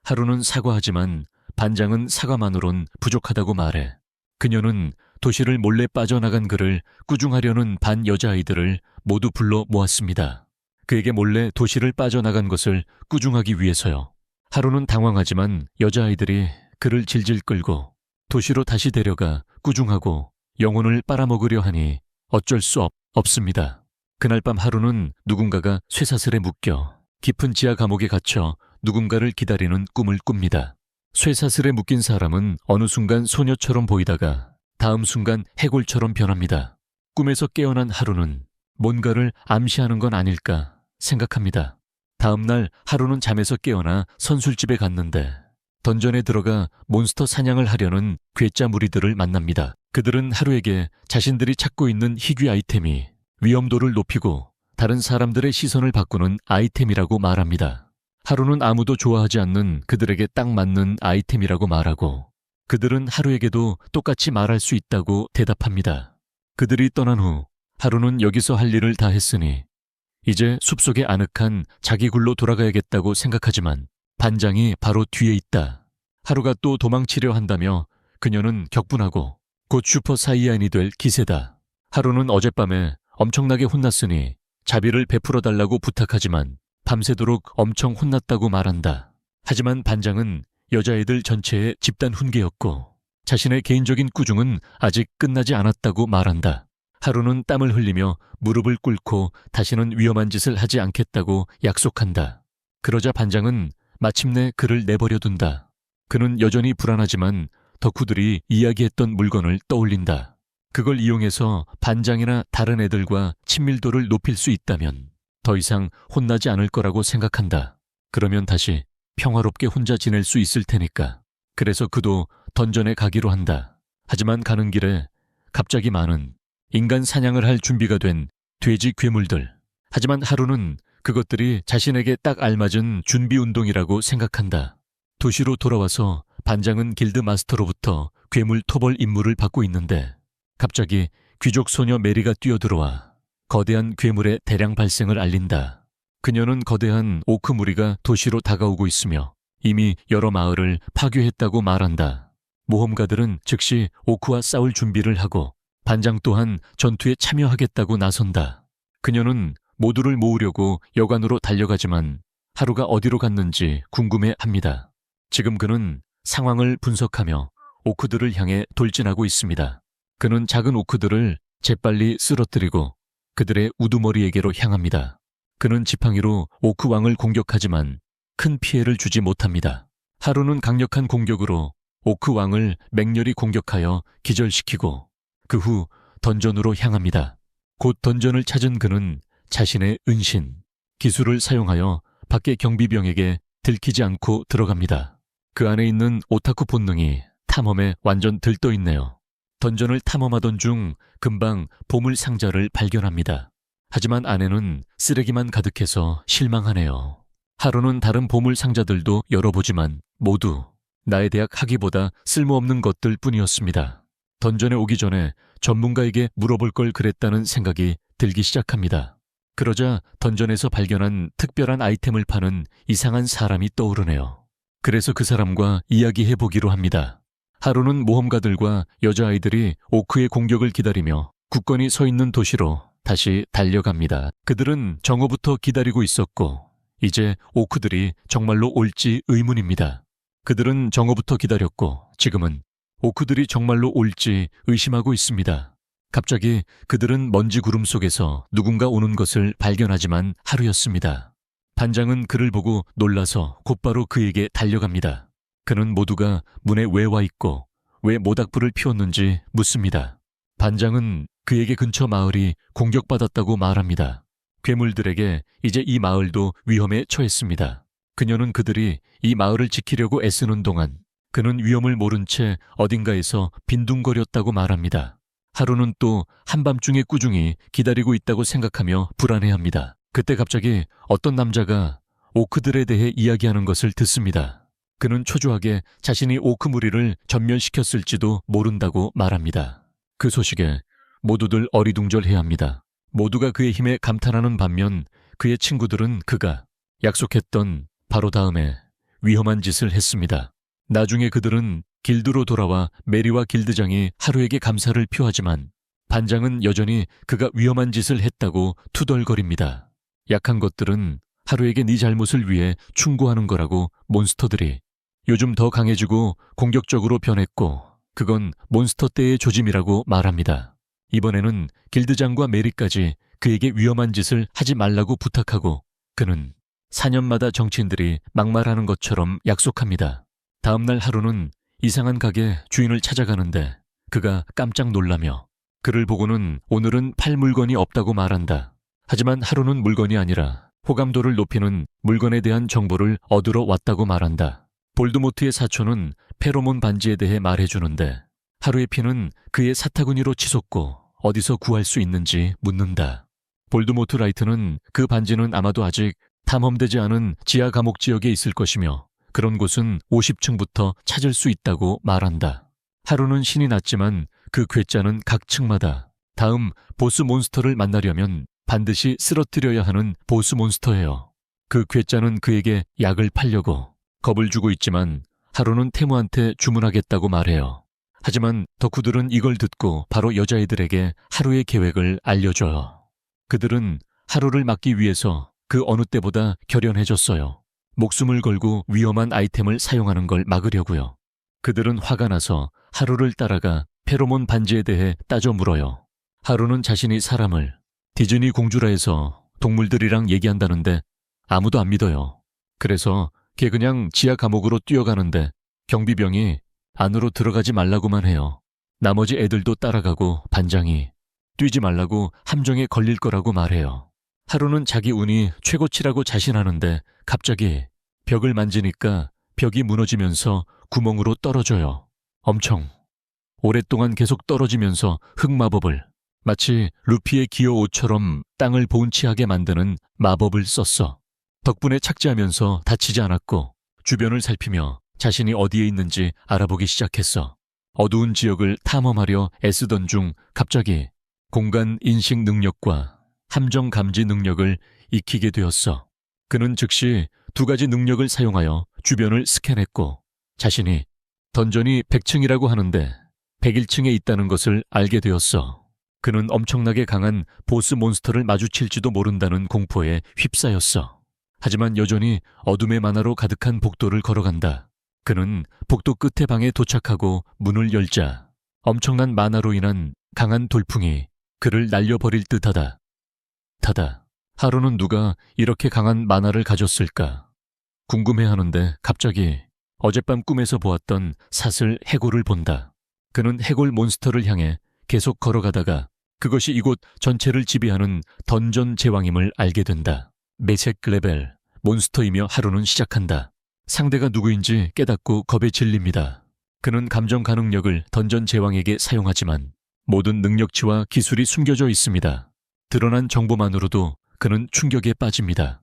하루는 사과하지만 반장은 사과만으론 부족하다고 말해. 그녀는 도시를 몰래 빠져나간 그를 꾸중하려는 반 여자아이들을 모두 불러 모았습니다. 그에게 몰래 도시를 빠져나간 것을 꾸중하기 위해서요. 하루는 당황하지만 여자아이들이 그를 질질 끌고 도시로 다시 데려가 꾸중하고 영혼을 빨아먹으려 하니 어쩔 수 없습니다. 그날 밤 하루는 누군가가 쇠사슬에 묶여 깊은 지하 감옥에 갇혀 누군가를 기다리는 꿈을 꿉니다. 쇠사슬에 묶인 사람은 어느 순간 소녀처럼 보이다가 다음 순간 해골처럼 변합니다. 꿈에서 깨어난 하루는 뭔가를 암시하는 건 아닐까 생각합니다. 다음 날 하루는 잠에서 깨어나 선술집에 갔는데 던전에 들어가 몬스터 사냥을 하려는 괴짜 무리들을 만납니다. 그들은 하루에게 자신들이 찾고 있는 희귀 아이템이 위험도를 높이고 다른 사람들의 시선을 바꾸는 아이템이라고 말합니다. 하루는 아무도 좋아하지 않는 그들에게 딱 맞는 아이템이라고 말하고 그들은 하루에게도 똑같이 말할 수 있다고 대답합니다. 그들이 떠난 후 하루는 여기서 할 일을 다 했으니 이제 숲속의 아늑한 자기 굴로 돌아가야겠다고 생각하지만 반장이 바로 뒤에 있다. 하루가 또 도망치려 한다며 그녀는 격분하고 곧 슈퍼 사이아인이 될 기세다. 하루는 어젯밤에 엄청나게 혼났으니 자비를 베풀어 달라고 부탁하지만 밤새도록 엄청 혼났다고 말한다. 하지만 반장은 여자애들 전체의 집단 훈계였고 자신의 개인적인 꾸중은 아직 끝나지 않았다고 말한다. 하루는 땀을 흘리며 무릎을 꿇고 다시는 위험한 짓을 하지 않겠다고 약속한다. 그러자 반장은 마침내 그를 내버려 둔다. 그는 여전히 불안하지만 덕후들이 이야기했던 물건을 떠올린다. 그걸 이용해서 반장이나 다른 애들과 친밀도를 높일 수 있다면 더 이상 혼나지 않을 거라고 생각한다. 그러면 다시 평화롭게 혼자 지낼 수 있을 테니까. 그래서 그도 던전에 가기로 한다. 하지만 가는 길에 갑자기 많은 인간 사냥을 할 준비가 된 돼지 괴물들. 하지만 하루는 그것들이 자신에게 딱 알맞은 준비 운동이라고 생각한다. 도시로 돌아와서 반장은 길드 마스터로부터 괴물 토벌 임무를 받고 있는데 갑자기 귀족 소녀 메리가 뛰어들어와 거대한 괴물의 대량 발생을 알린다. 그녀는 거대한 오크 무리가 도시로 다가오고 있으며 이미 여러 마을을 파괴했다고 말한다. 모험가들은 즉시 오크와 싸울 준비를 하고 반장 또한 전투에 참여하겠다고 나선다. 그녀는 모두를 모으려고 여관으로 달려가지만 하루가 어디로 갔는지 궁금해합니다. 지금 그는 상황을 분석하며 오크들을 향해 돌진하고 있습니다. 그는 작은 오크들을 재빨리 쓰러뜨리고 그들의 우두머리에게로 향합니다. 그는 지팡이로 오크 왕을 공격하지만 큰 피해를 주지 못합니다. 하루는 강력한 공격으로 오크 왕을 맹렬히 공격하여 기절시키고 그 후 던전으로 향합니다. 곧 던전을 찾은 그는 자신의 은신, 기술을 사용하여 밖의 경비병에게 들키지 않고 들어갑니다. 그 안에 있는 오타쿠 본능이 탐험에 완전 들떠있네요. 던전을 탐험하던 중 금방 보물 상자를 발견합니다. 하지만 안에는 쓰레기만 가득해서 실망하네요. 하루는 다른 보물 상자들도 열어보지만 모두 나의 대학 학위보다 쓸모없는 것들 뿐이었습니다. 던전에 오기 전에 전문가에게 물어볼 걸 그랬다는 생각이 들기 시작합니다. 그러자 던전에서 발견한 특별한 아이템을 파는 이상한 사람이 떠오르네요. 그래서 그 사람과 이야기해보기로 합니다. 하루는 모험가들과 여자아이들이 오크의 공격을 기다리며 굳건히 서 있는 도시로 다시 달려갑니다. 그들은 정오부터 기다리고 있었고 이제 오크들이 정말로 올지 의문입니다. 그들은 정오부터 기다렸고 지금은 오크들이 정말로 올지 의심하고 있습니다. 갑자기 그들은 먼지 구름 속에서 누군가 오는 것을 발견하지만 하루였습니다. 반장은 그를 보고 놀라서 곧바로 그에게 달려갑니다. 그는 모두가 문에 왜 와 있고 왜 모닥불을 피웠는지 묻습니다. 반장은 그에게 근처 마을이 공격받았다고 말합니다. 괴물들에게 이제 이 마을도 위험에 처했습니다. 그녀는 그들이 이 마을을 지키려고 애쓰는 동안 그는 위험을 모른 채 어딘가에서 빈둥거렸다고 말합니다. 하루는 또 한밤중에 꾸중이 기다리고 있다고 생각하며 불안해합니다. 그때 갑자기 어떤 남자가 오크들에 대해 이야기하는 것을 듣습니다. 그는 초조하게 자신이 오크 무리를 전멸시켰을지도 모른다고 말합니다. 그 소식에 모두들 어리둥절해합니다. 모두가 그의 힘에 감탄하는 반면 그의 친구들은 그가 약속했던 바로 다음에 위험한 짓을 했습니다. 나중에 그들은 길드로 돌아와 메리와 길드장이 하루에게 감사를 표하지만 반장은 여전히 그가 위험한 짓을 했다고 투덜거립니다. 약한 것들은 하루에게 네 잘못을 위해 충고하는 거라고 몬스터들이 요즘 더 강해지고 공격적으로 변했고 그건 몬스터 때의 조짐이라고 말합니다. 이번에는 길드장과 메리까지 그에게 위험한 짓을 하지 말라고 부탁하고 그는 4년마다 정치인들이 막말하는 것처럼 약속합니다. 다음날 하루는 이상한 가게 주인을 찾아가는데 그가 깜짝 놀라며 그를 보고는 오늘은 팔 물건이 없다고 말한다. 하지만 하루는 물건이 아니라 호감도를 높이는 물건에 대한 정보를 얻으러 왔다고 말한다. 볼드모트의 사촌은 페로몬 반지에 대해 말해주는데 하루의 피는 그의 사타구니로 치솟고 어디서 구할 수 있는지 묻는다. 볼드모트 라이트는 그 반지는 아마도 아직 탐험되지 않은 지하 감옥 지역에 있을 것이며 그런 곳은 50층부터 찾을 수 있다고 말한다. 하루는 신이 났지만 그 괴짜는 각 층마다 다음 보스 몬스터를 만나려면 반드시 쓰러뜨려야 하는 보스 몬스터예요. 그 괴짜는 그에게 약을 팔려고 겁을 주고 있지만 하루는 태무한테 주문하겠다고 말해요. 하지만 덕후들은 이걸 듣고 바로 여자애들에게 하루의 계획을 알려줘요. 그들은 하루를 막기 위해서 그 어느 때보다 결연해졌어요. 목숨을 걸고 위험한 아이템을 사용하는 걸 막으려고요. 그들은 화가 나서 하루를 따라가 페로몬 반지에 대해 따져 물어요. 하루는 자신이 사람을 디즈니 공주라 해서 동물들이랑 얘기한다는데 아무도 안 믿어요. 그래서 걔 그냥 지하 감옥으로 뛰어가는데 경비병이 안으로 들어가지 말라고만 해요. 나머지 애들도 따라가고 반장이 뛰지 말라고 함정에 걸릴 거라고 말해요. 하루는 자기 운이 최고치라고 자신하는데 갑자기 벽을 만지니까 벽이 무너지면서 구멍으로 떨어져요. 엄청 오랫동안 계속 떨어지면서 흑마법을 마치 루피의 기어 옷처럼 땅을 보은치하게 만드는 마법을 썼어. 덕분에 착지하면서 다치지 않았고 주변을 살피며 자신이 어디에 있는지 알아보기 시작했어. 어두운 지역을 탐험하려 애쓰던 중 갑자기 공간 인식 능력과 함정 감지 능력을 익히게 되었어. 그는 즉시 두 가지 능력을 사용하여 주변을 스캔했고 자신이 던전이 100층이라고 하는데 101층에 있다는 것을 알게 되었어. 그는 엄청나게 강한 보스 몬스터를 마주칠지도 모른다는 공포에 휩싸였어. 하지만 여전히 어둠의 만화로 가득한 복도를 걸어간다. 그는 복도 끝의 방에 도착하고 문을 열자 엄청난 만화로 인한 강한 돌풍이 그를 날려버릴 듯하다. 하루는 누가 이렇게 강한 만화를 가졌을까? 궁금해하는데 갑자기 어젯밤 꿈에서 보았던 사슬 해골을 본다. 그는 해골 몬스터를 향해 계속 걸어가다가 그것이 이곳 전체를 지배하는 던전 제왕임을 알게 된다. 매색 레벨 몬스터이며 하루는 시작한다. 상대가 누구인지 깨닫고 겁에 질립니다. 그는 감정 가능력을 던전 제왕에게 사용하지만 모든 능력치와 기술이 숨겨져 있습니다. 드러난 정보만으로도 그는 충격에 빠집니다.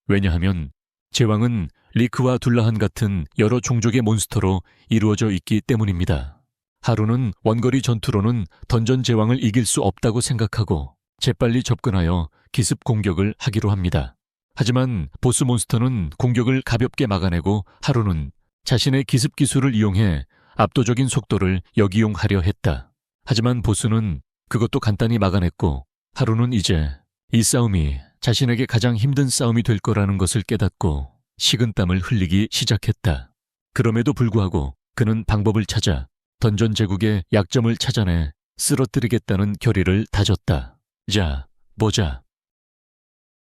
왜냐하면 제왕은 리크와 둘라한 같은 여러 종족의 몬스터로 이루어져 있기 때문입니다. 하루는 원거리 전투로는 던전 제왕을 이길 수 없다고 생각하고 재빨리 접근하여 기습 공격을 하기로 합니다. 하지만 보스 몬스터는 공격을 가볍게 막아내고 하루는 자신의 기습 기술을 이용해 압도적인 속도를 역이용하려 했다. 하지만 보스는 그것도 간단히 막아냈고 하루는 이제 이 싸움이 자신에게 가장 힘든 싸움이 될 거라는 것을 깨닫고 식은땀을 흘리기 시작했다. 그럼에도 불구하고 그는 방법을 찾아 던전 제국의 약점을 찾아내 쓰러뜨리겠다는 결의를 다졌다. 자, 보자.